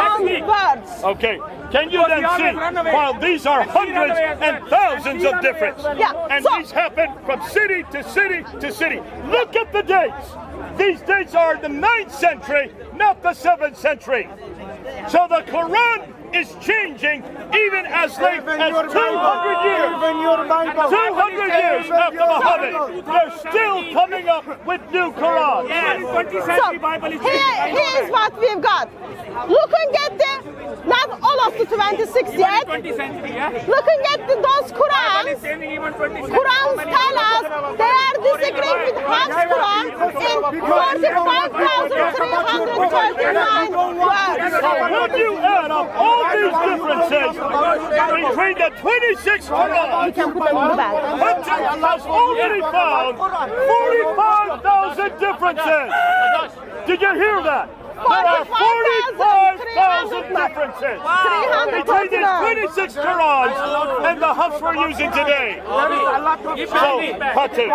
words. Okay. Can you then see, while these are hundreds and thousands of difference, and these happen from city to city to city. Look at the dates. These dates are the 9th century, not the 7th century. So the Quran is changing even as late as 200 years. 200 years after Muhammad, they're still coming up with new Qurans. So here is what we've got. Looking at not all of the 26 yet. Looking at those Qurans tell us they are disagreeing with Hafs Quran in 45,339 words. So when you add up all these differences between the 26 Qurans, Hudson has already found 45,000 differences. Did you hear that? There are 45,000 differences between these 26 Qurans and the Hafs we're using today. So, Hatu,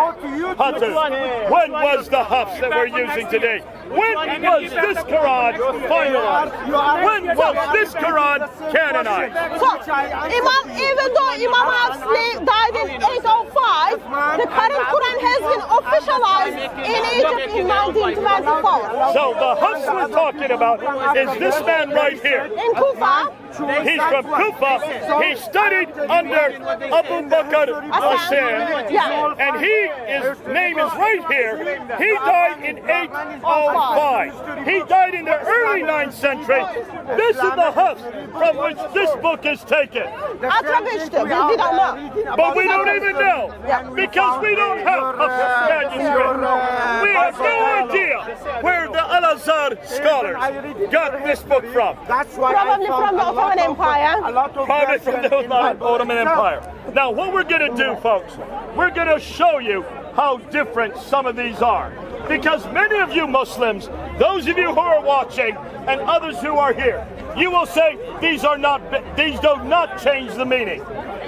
when was the Hafs that we're using today? When was this Quran finalized? When was this Quran canonized? So, even though Imam Hafs died in 805, the current Quran has been officialized in Egypt in 1924. So the Hafs we're talking about is this man right here. In Kufa. He's from Kufa. He studied under Abu Bakr Hassan, and his name is right here. He died in 805. He died in the early 9th century. This is the Hafs from which this book is taken. We don't know. But we don't even know, because we don't have Hafs manuscript. We have no idea where the Al-Azhar scholars got this book from. Probably from the Ottoman Empire. Probably from the Ottoman Empire. Now, what we're going to do, folks, we're going to show you how different some of these are. Because many of you Muslims, those of you who are watching, and others who are here, you will say these do not change the meaning.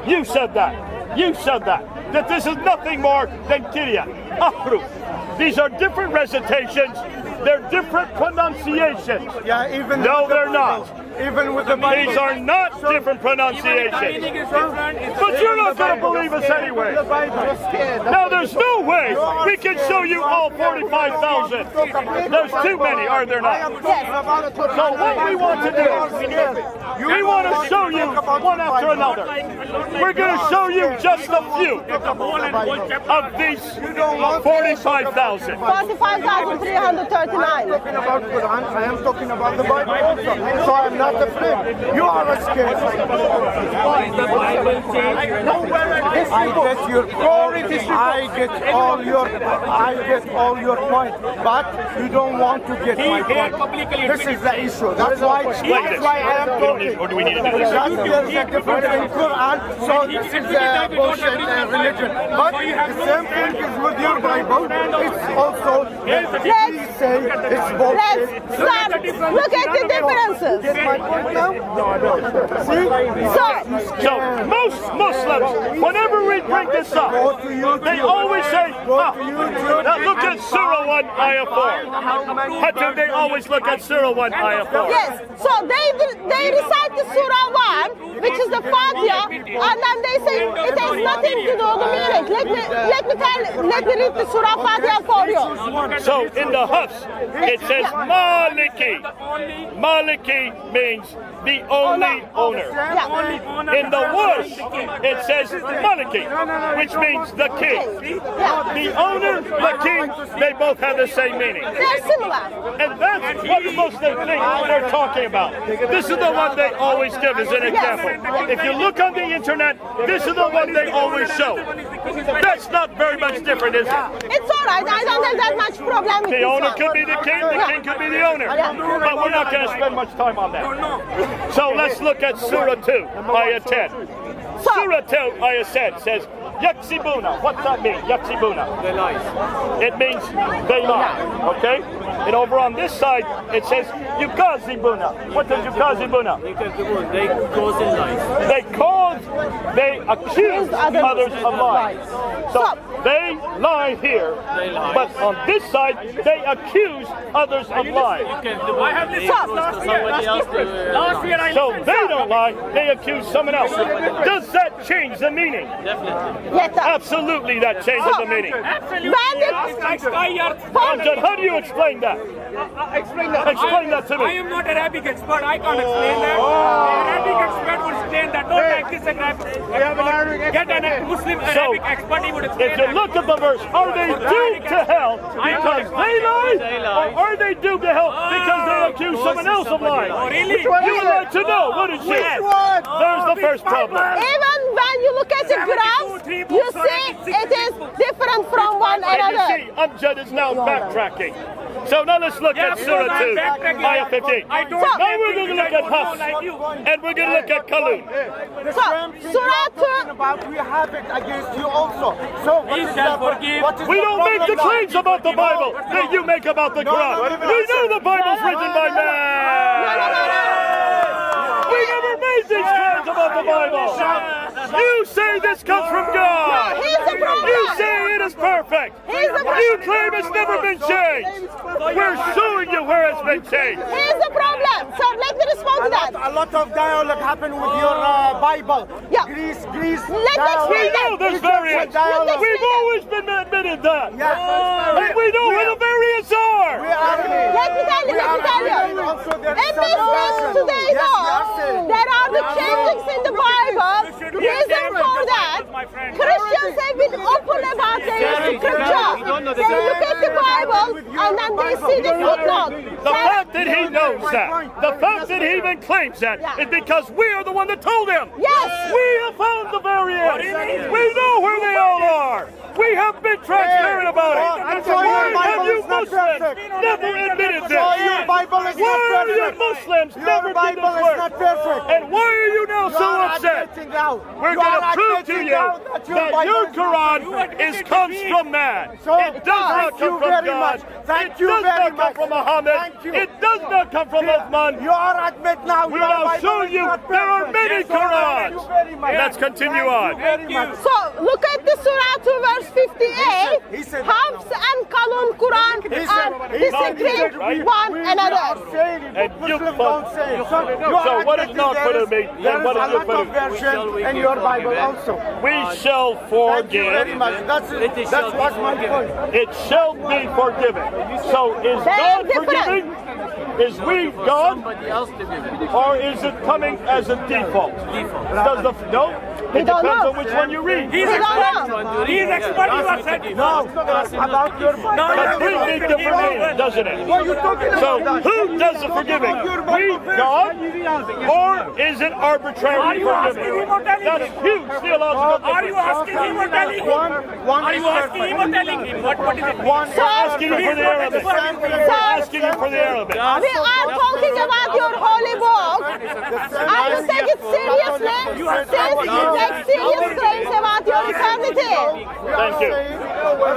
You said that. You said that. That this is nothing more than Kirya, Ahruf. These are different recitations. They're different pronunciations. No, they're not. Even with the These are not different pronunciations. But you're not going to believe us anyway. Now, there's no way we can show you all 45,000. There's too many, are there not? So what we want to do, we want to show you one after another. We're going to show you just a few of these 45,000. 45,339. I am talking about the Bible also. So I'm not afraid. You are scared. I get your all your point, but you don't want to get my point. This is the issue. That's why I am talking. Or do we need to do this? There's a difference in Quran, so this is bullshit religion. But the same thing is with your Bible. It's also say it's bullshit. Let's start. Look at the differences. Get my point now? No, I don't. See? So most Muslims, whenever we bring this up, they always say, now look at Surah 1, Ayah 4. How do they always look at Surah 1, Ayah 4? Yes, so they recite the Surah 1, which is the Fatiha, and then they say it has nothing to do with the meaning. Let me read the Surah Fatiha for you. So in the Hafs, it says Maliki. Maliki means the only owner. In the Warsh, it says Maliki, which means the king. The owner, the king, they both have the same meaning. They're similar. And that's what most they think they're talking about. This is the one they always give as an example. If you look on the internet, this is the one they always show. That's not very much different, is it? It's all right. I don't have that much problem with The this owner one. could be the king could be the owner. But we're not going to spend much time on that. So let's look at Surah 2, Ayah 10. Surah 2, Ayah 10 says, Yaksibuna. What's that mean? Yaksibuna. They lie. It means they lie. Okay? And over on this side, it says Yukazibuna. What does Yukazibuna? They cause in lies. They accuse others of lying. So they lie here, but on this side, they accuse others of lying. I have listened to somebody else. Last year I So they don't lie, they accuse someone else. Does that change the meaning? Definitely. Yes, sir. Absolutely, that changes the meaning. Absolutely. Amjad, how do you explain that? Explain that. Explain that to me. I am not Arabic expert. I can't explain that. Arabic expert would explain that. Don't take this Arabic. Get a Muslim Arabic expert. He would explain If you that. look at the verse, are they doomed to hell because they lie? Or are they doomed to hell because they accuse someone else of lying? Really? You would like to know, wouldn't you? There's the first problem. Even when you look at the graphs, you see it is different from one And you another. see, Amjad is now backtracking. So now let's look at Surah 2, Ayah 15. Now we're going to look at Hafs, and we're going to look at Kalun. So, Surah 2, about we have it against you also. So what is shall the- forgive. what is We the don't make the problem claims now? about the Bible that you make about the Quran. We know the Bible's written by man. We never made these claims about the Bible. You say this comes from God. here's the problem. You say it is perfect. Here's the problem. You claim it's never been changed. We're showing you where it's been changed. Here's the problem. So, let me respond to that. A lot of dialogue happened with your Bible. Yeah. Greece. Let me dialogue. We explain know that. there's variants. Dialogue. We've always been admitted that. Yeah. And we know where the variants are. Let me tell you. In Muslims today, though, there are the changes in the Bible. Reason for that, Christians have been open about their scripture. They look at the Bible and then they see the footnote. The fact that he knows that, the fact that he even claims that, is because we are the one that told him. Yes. We have found the variants. We know where they all are. We have been transparent about it. Why have you Muslims never admitted this? Your Bible is Why not are you perfect. Muslims Your never did Bible this is work? not perfect. And why are you now so upset? We're going to prove to you that your Quran comes from man. It does not come from God. It does not come from Muhammad. It does not come from Uthman. You are admit now. We will show you there are many Qurans. Let's continue on. So, look at the Surah 2 verse 58. Hafs and Kalun Quran are disagreeing one another. And you so what is not for me? Then what is it for me? version in your Bible also. We shall Thank you very forgive. much. That's what's my point. It shall be forgiven. So is God forgiving? Is we God? Or is it coming as a default? Does the no? It don't depends know. on which one you read. He's don't know. He's expert. You are said. No, about your Bible. Completely different meaning, doesn't it? What are you talking So about? who does the forgiving? We, God, or is it arbitrarily forgiving? That's huge theological Are you difference. asking him or telling him? Are you asking him or telling him? What is it? Asking you for the Arabic. Asking you for the Arabic. We are talking about your holy book. And you take it seriously since you make serious claims about your eternity. Thank you.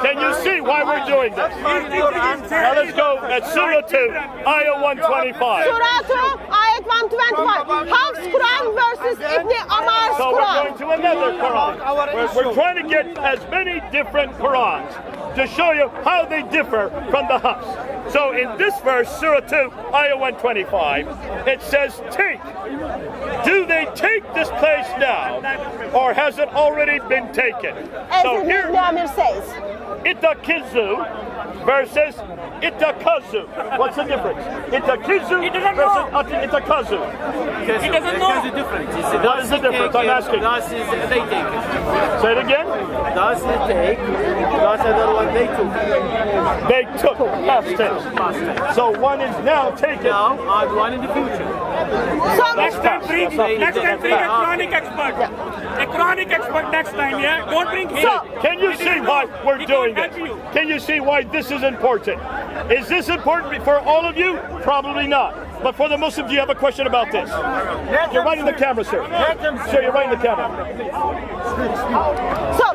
Can you see why we're doing this? Now let's go at Surah 2, Ayah 125. Surah 2, ayet 125. Hafs Quran versus Ibn Amar's So we're Quran. going to another Quran. We're trying to get as many different Qurans to show you how they differ from the Hafs. So in this verse, Surah 2, Ayah 125, it says, take. Do they take this place now, or has it already been taken? As So Ibn here, Amir says. Itakizu versus Itakazu. What's the difference? Itakizu versus Itakazu. He doesn't know. There's a difference. What is the difference? I'm asking. Das is they take it. Say it again. Das is take. Das other one they took. They took past tense. So one is now taken. Now and one in the future. So, Next time bring That's not a future. Quranic expert. A Quranic expert next time, yeah? Don't bring him. So- Can you see why we're He doing can't this? help you. Can you see why this is important? Is this important for all of you? Probably not. But for the Muslims, do you have a question about this? You're right in the camera, sir. Sir, you're right in the camera. So,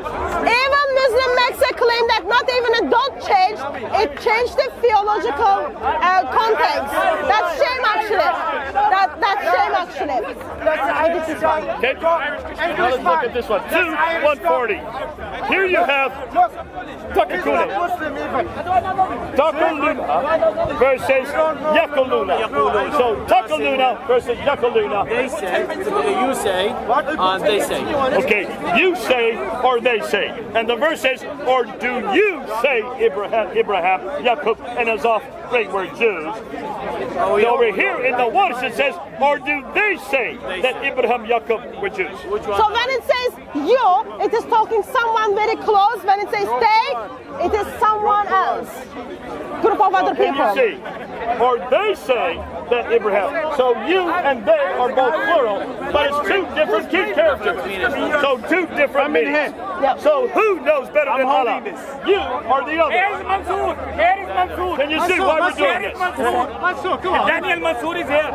even Muslim makes a claim that not even a dot changed, it changed the theological context. That's shame actually. That's shame actually. This is one. Okay? Now let's look at this one. 2:140. Here you have Takakune. Takaluna versus Yakaluna. So Takaluna versus Yakaluna. They say, you say, and they say. Okay, you say or they say. And the verse says, or do you say Abraham, Jacob, and his offspring were Jews? Over here in the Welsh it says, or do they say that Abraham, Jacob were Jews? So when it says you, it is talking someone very close. When it says they, it is someone else. Group of other Can people. you see? Or they say that Abraham. So you and they are both plural, but it's two different key characters. So two different meanings. Yep. So who knows better than Allah? You or the Here other? is Mansoor. Here is Mansoor. Can you see why we're doing Here is this? Mansoor. Daniel Mansoor is here.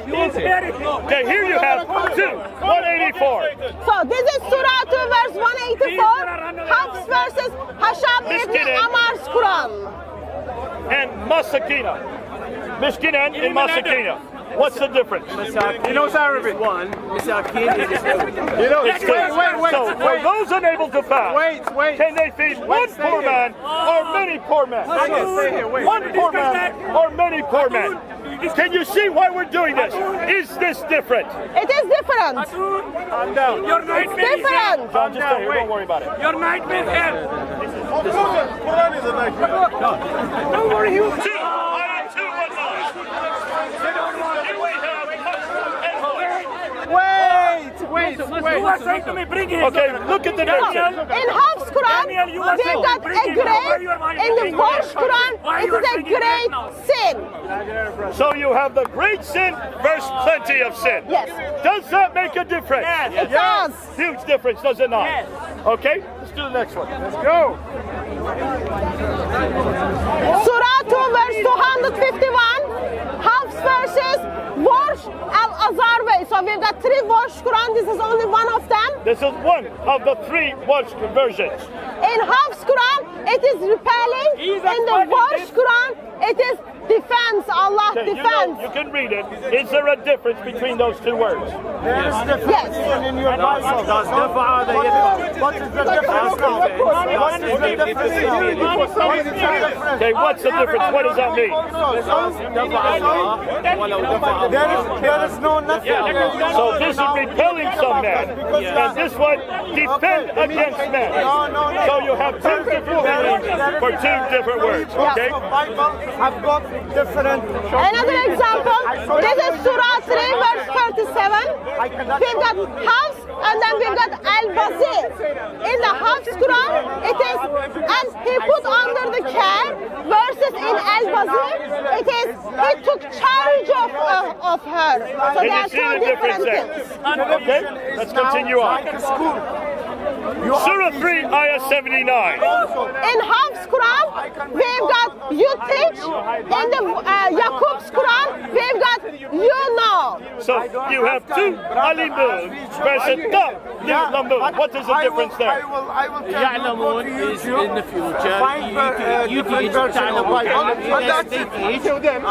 He's here. Okay, here you have 184. So this is Surah 2 verse 184. Hafs versus Hasham ibn Amar's Quran. And Masakina. Mishkinan and Masakina. What's the difference? He knows Arabic. One, Misakin is two. You know, it's two. So for those unable to fast, Wait. can they feed one poor man or many poor men? One poor man or many poor men? Can you see why we're doing this? Is this different? It is different. Calm down. Your nightmare is here. Different. John, just stay here. Don't worry about it. Your nightmare is here. Don't worry. 219. Here we have You are saying to me, bring him. Okay, look at the next one. In Hafs Quran, Daniel, you we are saying got bring a him. Why great, you are in the bringing Welsh him? Quran, Why it you are is a bringing him great now? sin. So you have the great sin versus plenty of sin. Yes. Does that make a difference? It does. Huge difference, does it not? Yes. Okay, let's do the next one. Let's go. Surah 2 verse 251. Hafs versus Warsh al-Azarway. So we've got three Warsh Quran. This is only one of them. This is one of the three Welsh versions. In Hafs Quran, it is repelling. He's In the expert in Warsh this. Quran, it is defense. Allah Okay, defense. you can read it. Is there a difference between those two words? Yes. In your Bible. Das dafa هذا يدفع. What is the difference now? What is the difference now? Okay, what's the difference? What does that mean? There is no nothing. So this is repelling some men, and this one defend against men. So you have two different meanings for two different words. Okay? The Bible have got different. Another example, this is Surah 3 verse 37. We've got Hafs and then we've got Al-Basir. In the Hafs Quran, it is, and he put under the care, versus in Al-Basir, it is, he took charge of her. So Can there you are see two the difference different there? things. Okay, let's continue on. Surah 3, Ayah 79. In Hafs Quran, we've got you teach. In the Yaqub's Quran, we've got you know. So you have two alimun versus the Lamun. What is the difference there? I will tell you. يعلمون is in the future. Find You teach تعلمون.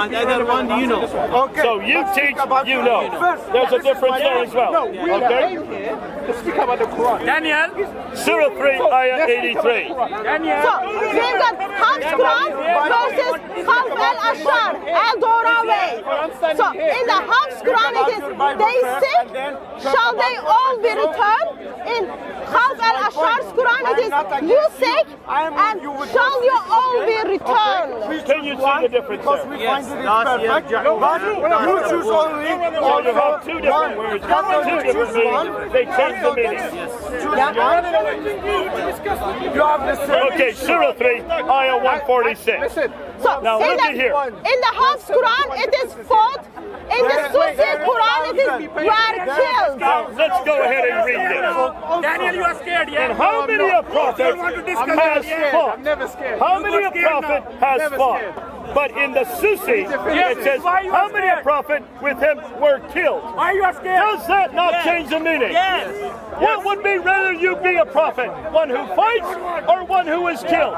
And other one you know. Okay. So you teach, you know. There's a difference there as well. No, we Okay? came here to speak about the Quran. Daniel. Surah 3, Ayah 83. Daniel. So we've got Hafs Quran versus Khalf al-Ashar, al-Doraway. So in the Hafs Quran it is, they sick, shall they all be returned? In Khalf al-Ashar's Quran it is, you sick, and shall you all be returned? Can you see the difference Because we there? find it is perfect. But you choose only. So you have two different words, two different meanings. They change the meaning. You have the same. Okay, Surah 3, Ayah 146. Listen. So Now in look at here. in the Hafs Quran it is fought, in the Susi Quran it is were killed. Now let's go ahead and read this. Daniel, you are scared, And yeah? how many a prophet has fought? I'm never scared. How many a prophet has fought? But in the Susi, it says, how many a prophet with him were killed? Why you are scared? Does that not change the meaning? Yes. What would be rather you be a prophet? One who fights or one who is killed?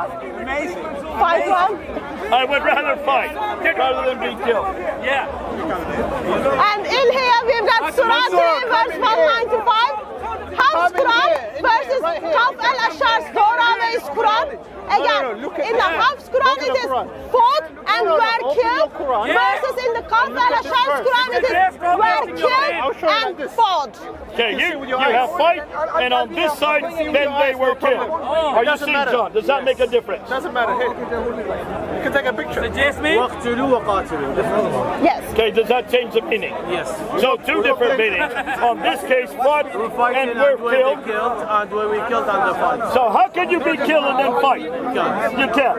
Fight one. I would rather fight rather than be killed. Yeah. And in here we've got Surah 3 verse 195. Hafs Quran versus Khalf al-Ashar's Doraway's Quran. Again, in the Hafs Quran it is fought and were killed versus in the Khalf al-Ashar's Quran it is were killed and fought. Okay, you have fight, and on this side, then they were killed. Are you seeing, John? Does that make a difference? Doesn't matter. Here, you can take a picture. Jasmine. واقتلوا وقاتلوا. Yes. Okay, does that change the meaning? Yes. So two different meanings. On this case, fought and were killed. And where we killed and the fight. So how can you be killed and then fight? You can't.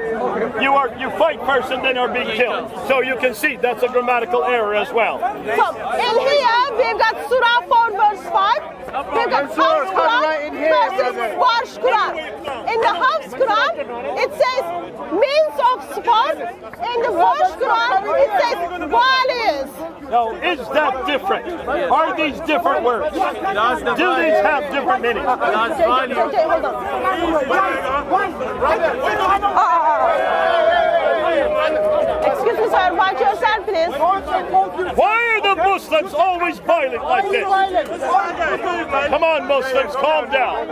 You fight first and then are being killed. So you can see that's a grammatical error as well. So in here we've got Surah 4 verse 5. We've got Hafs Quran versus Warsh Quran. In the Hafs Quran it says means of sport. In the Warsh Quran it says walis. Now, is that different? Are these different words? Do these have different meanings? Okay, hold on. Excuse me, sir. Watch yourself, please. Why are the Muslims always violent like this? Come on, Muslims, calm down.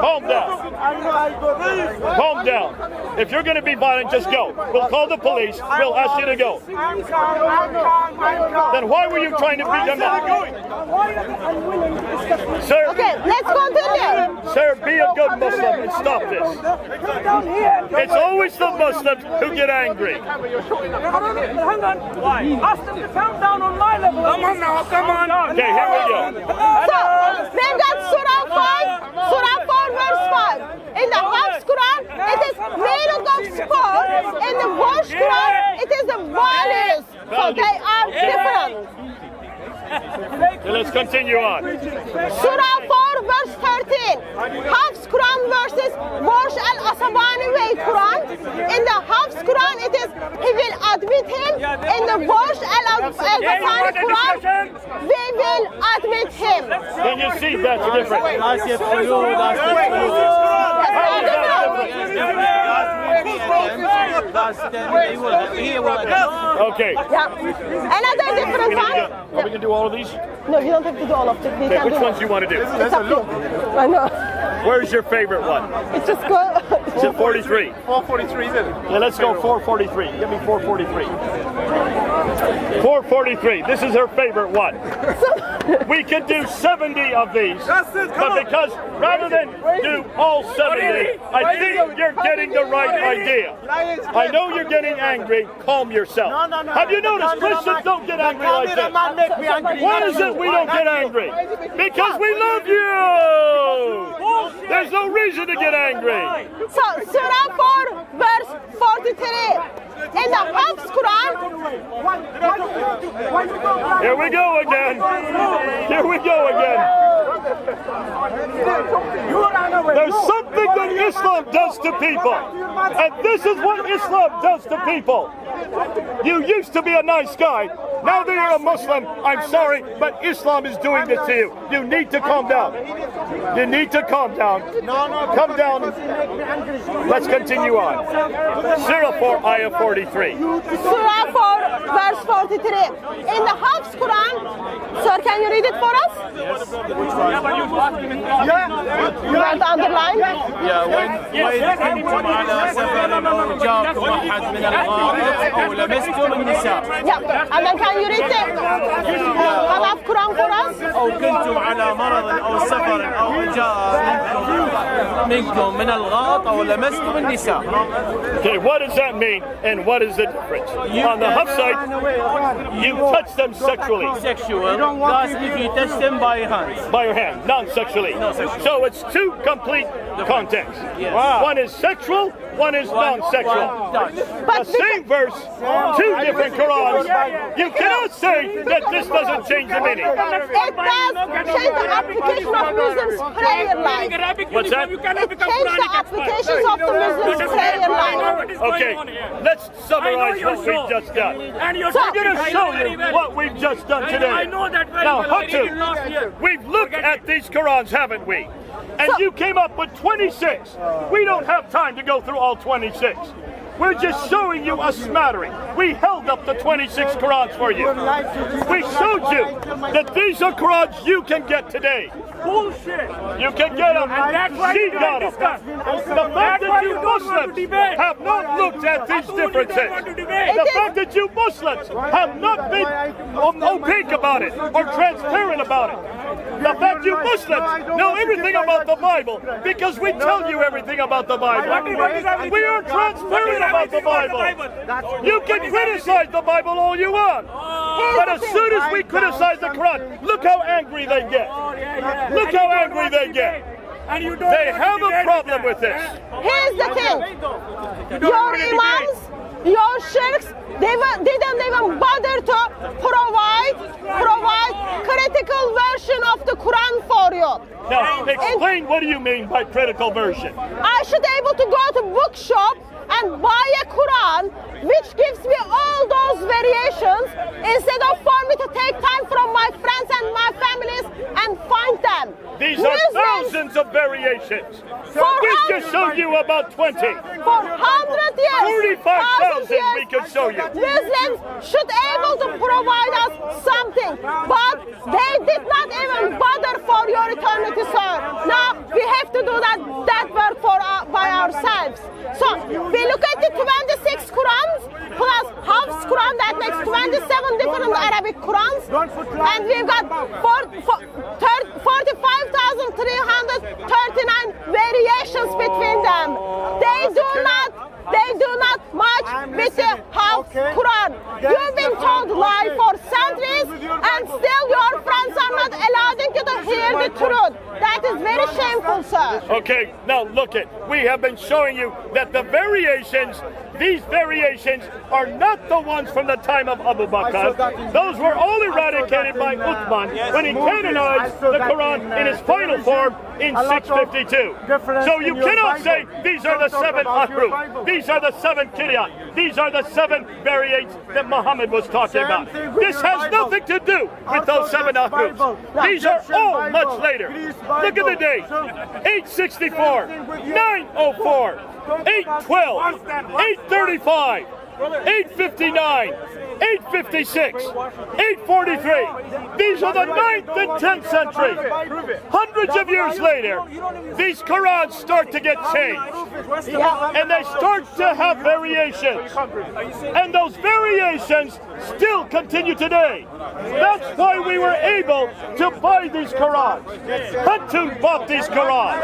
Calm down. Calm down. If you're going to be violent, just go. We'll call the police. We'll ask you to go. Then why were you trying to beat them up? Sir, Okay, let's continue. sir, be a good Muslim and stop this. It's always the Muslims who get angry. Hang on. Why? Ask them to calm down on my level. Come on now, come on. Okay, here we go. So, we've got Surah 4 verse 5. In the Hafs Quran, it is meaning of sport. In the Warsh Quran, it is the values. So they are different. Okay, let's continue on. Surah 4 verse 13. Hafs Quran versus Warsh al-Asabani way Quran. In the Hafs Quran, it is he will admit him. In the Warsh al-Asabani Quran, we will admit him. Can you see that's different? That's يدخلوا that's Okay. Yeah. Another different one. Are we going to do all of these? No, you don't have to do all of it. We Okay, can which do ones do you want to do? It's up to you. I know. Where's your favorite one? It's just good. Is it 43? 443, isn't it? Yeah, let's go 443. Give me 443. 443. This is her favorite one. We could do 70 of these, but because rather than do all 70, I think you're getting the right idea. I know you're getting angry. Calm yourself. Have you noticed Christians don't get angry like this? Why is it we don't get angry? Because we love you. There's no reason to get angry. So, Surah 4, verse 43. In the Hafs Quran, Here we go again. Here we go again. There's something that Islam does to people, and this is what Islam does to people. You used to be a nice guy. Now that you're a Muslim, I'm sorry, but Islam is doing this to you. You need to calm down. You need to calm down. Come down. Let's continue on. Surah 4, Ayah 43. Surah 4, verse 43. In the Hafs Quran, sir, can you read it for us? Yes. Which one? You want to underline? Yeah, وإذ كنتم على سفر أو جاءكم أحد من الغائط أو لمستم النساء. Yeah, and then can you read the Hafs Quran for us? أو كنتم على مرض أو سفر أو جاء منكم من الغائط أو لمستم النساء. Okay, what does that mean, and what is the difference? On the Hafs side, you touch them sexually. Sexual, that's if you touch them by your hands. By your hand, non-sexually. So it's two complete contexts. Yes. Wow. One is sexual, one is non-sexual. The same verse, two different Qurans. You cannot say that this doesn't change the meaning. It does change the application of Muslims' prayer life. What's that? It changes the applications of the Muslims' prayer life. Okay, let's summarize what we've just done. So I'm going to show you what we've just done today. I know that very now, well. I read it last Hatu, year. we've looked at these Qurans, haven't we? And you came up with 26. We don't have time to go through all 26. We're just showing you a smattering. We held up the 26 Qurans for you. We showed you that these are Qurans you can get today. Bullshit. You can get them. And that's why She you got don't them. discuss. The fact that you Muslims have not looked at these differences. The fact that you Muslims have not been opaque about it or transparent about it. The fact you Muslims know everything about the Bible because we tell you everything about the Bible. We are transparent about the Bible. You can criticize the Bible all you want. But as soon as we criticize the Quran, look how angry they get. Look how angry they get. They have a problem with this. Here's the thing. Your imams, your sheikhs, they didn't even bother to provide critical version of the Quran for you. Now, explain what do you mean by critical version? I should be able to go to bookshop and buy a Quran which gives me all those variations instead of for me to take time from my friends and my families and find them. These are thousands of variations. We just showed you about 20. For 100 years, 45,000 we could show you. Muslims should able to provide us something, but they did not even bother for your eternity, sir. Now we have to do that work for by ourselves. So we look at the 26 Qurans plus Hafs Quran, that makes 27 different Arabic Qurans, and we've got 45,339 variations between them. They do not match with the Hafs Quran. You've been told lie for centuries, and still your friends are not allowing you to hear the truth. That is very shameful, sir. Okay, now look it. We have been showing you that the variations, these variations are not the ones from the time of Abu Bakr. Those were all eradicated by Uthman when he canonized the Quran in its final form in 652. So you cannot say these are the 7 ahruf, these are the 7 kiryat, these are the 7 variants that Muhammad was talking about. This has nothing to do with those 7 ahrufs. These are all much later. Look at the dates: 864, 904, 812, 835, 859, 856, 843. These are the 9th and 10th century. Hundreds of years later, these Qurans start to get changed. And they start to have variations. And those variations still continue today. That's why we were able to buy these Qurans. Hatu bought these Qurans.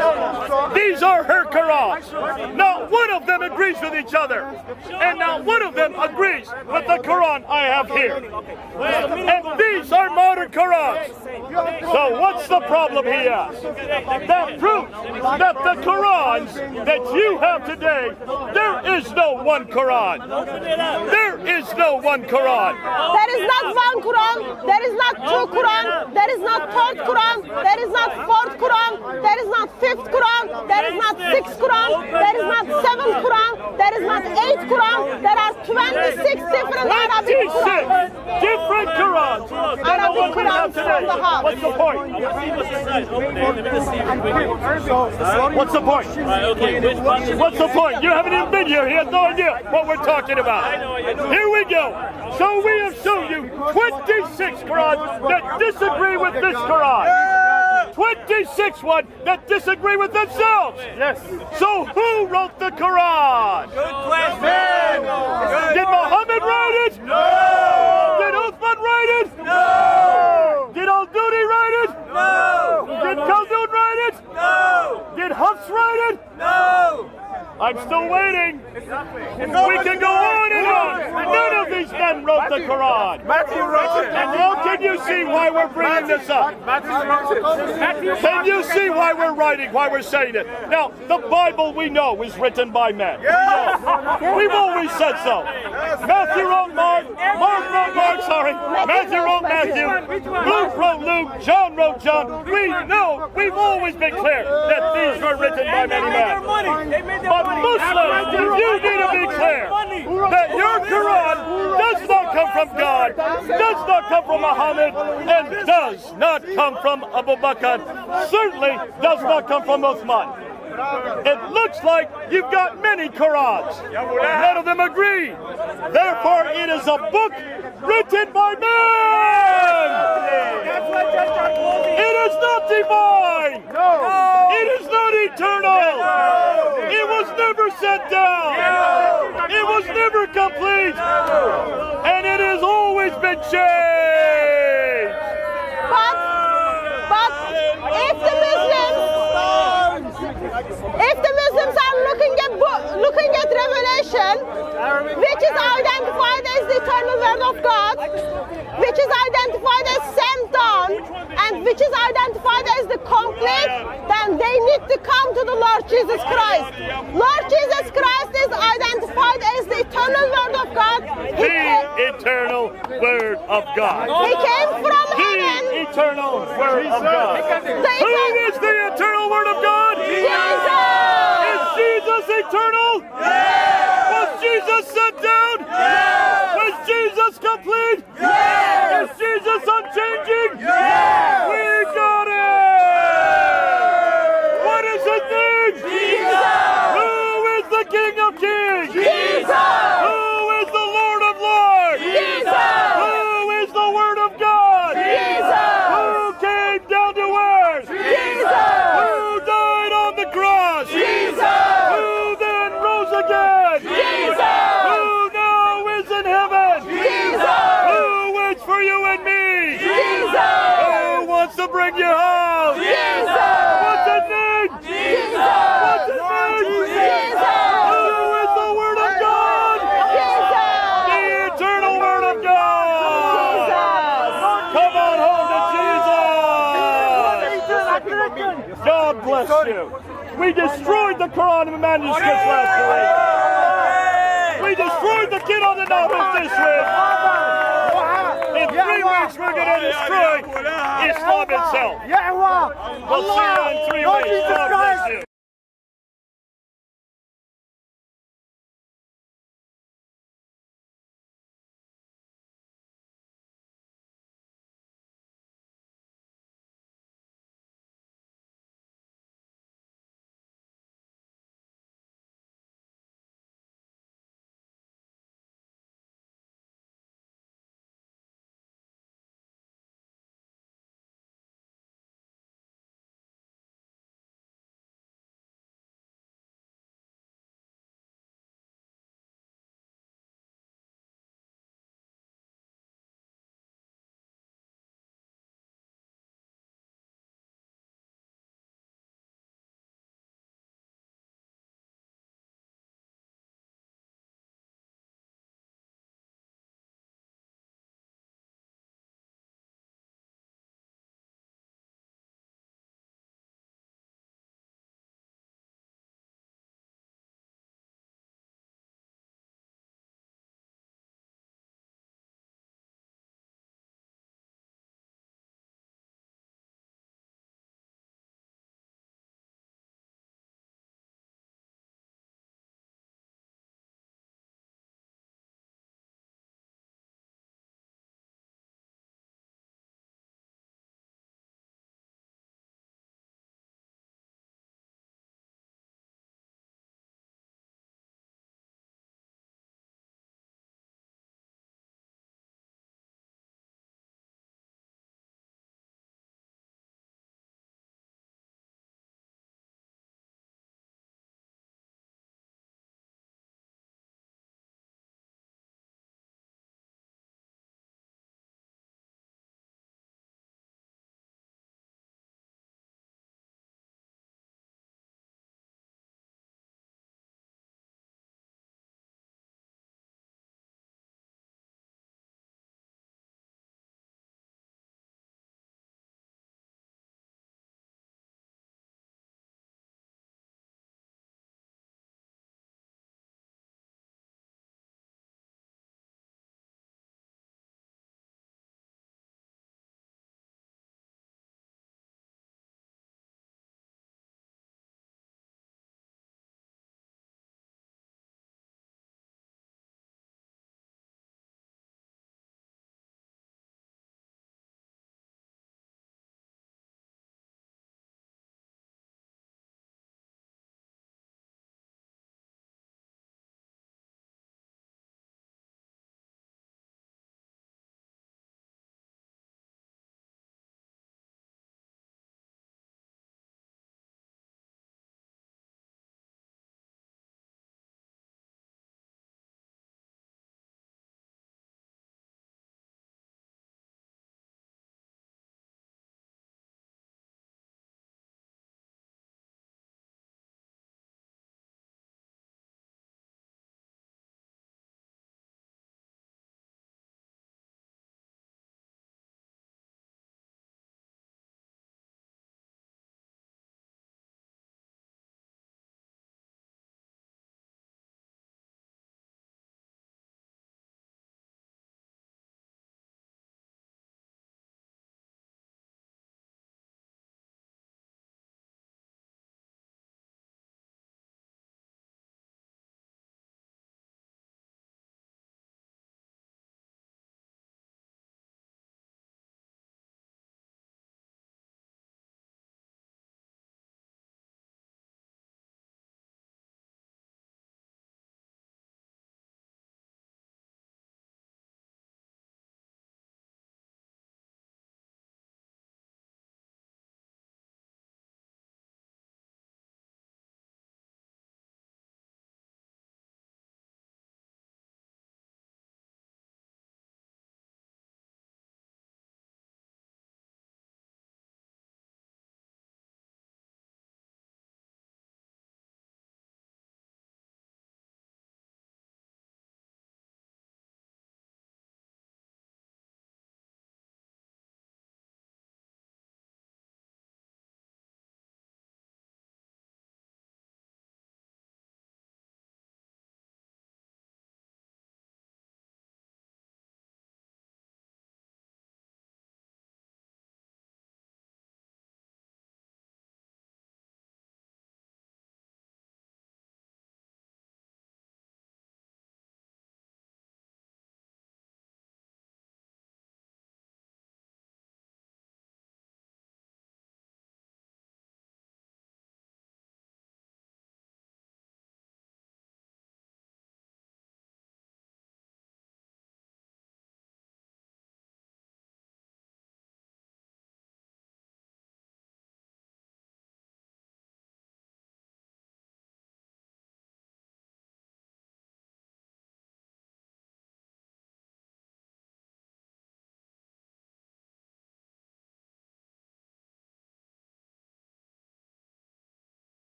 These are her Qurans. Not one of them agrees with each other. And not one of them agrees with the Quran I have here. And these are modern Qurans. So what's the problem, he asks? That proves that the Qurans that you have today, there is no one Quran. There is no one Quran. There is not one Quran, there is not two Quran, there is not third Quran, there is not fourth different Arabic Quran. different Qurans than the one we have today. What's the point? What's the point? What's the point? You haven't even been here. He has no idea what we're talking about. Here we go. So we have shown you 26 Qurans that disagree with this Quran. 26 ones that disagree with themselves. Yes. So who wrote the Quran? Good question. Did Muhammad write it? No. Did Uthman write it? No. Did Al-Dudi write it? No. Did Khaldun write it? No. Did Hafs write it? No. I'm still waiting. We can go on and on. None of these men wrote the Quran. Matthew wrote it. And now can you see why we're bringing this up? Matthew wrote it. Can you see why we're writing, why we're saying it? Now, the Bible we know is written by men. We've always said so. Matthew wrote Mark, Mark wrote Mark, sorry. Matthew wrote Matthew, Luke wrote Luke, John wrote John. We know, we've always been clear that these were written by many men. But Muslims, you need to be clear that your Quran does not come from God, does not come from Muhammad, and does not come from Abu Bakr, certainly does not come from Uthman. It looks like you've got many Qurans. None of them agree. Therefore, it is a book written by men. It is not divine. It is not eternal. It was never sent down. It was never complete. And it has always been changed. But if the Muslims are looking at Revelation, which is identified as the eternal word of God, which is identified as sent down, and which is identified as the complete, then they need to come to the Lord Jesus Christ. Lord Jesus Christ is identified as the eternal word of God. The eternal word of God. He came from heaven. The eternal word of God. Who is the eternal word of God? Jesus. Is Jesus eternal? Yes. Was Jesus sent down? Yes. Was Jesus complete? Yes. Is Jesus unchanging? Yes. We got it! What is his name? Jesus. Who is the King of Kings? Jesus. Who is the Lord of Lords? Jesus. Who is the Word of God? Jesus. Who came down to earth? Jesus. Who died on the cross? Jesus. Who then rose again? Jesus. Who now is in heaven? Jesus. Who waits for you and me? Jesus. Who wants to bring you home? Jesus. What's his name? Jesus. What's his name? Jesus. Who is the Word of God? Jesus. The eternal Word of God. Come on home to Jesus. God bless you. We destroyed the Quran and the manuscripts last week. We destroyed the kid on the Nahum this week. In 3 weeks, we're going to destroy Islam itself. We'll see you in 3 weeks. God bless you.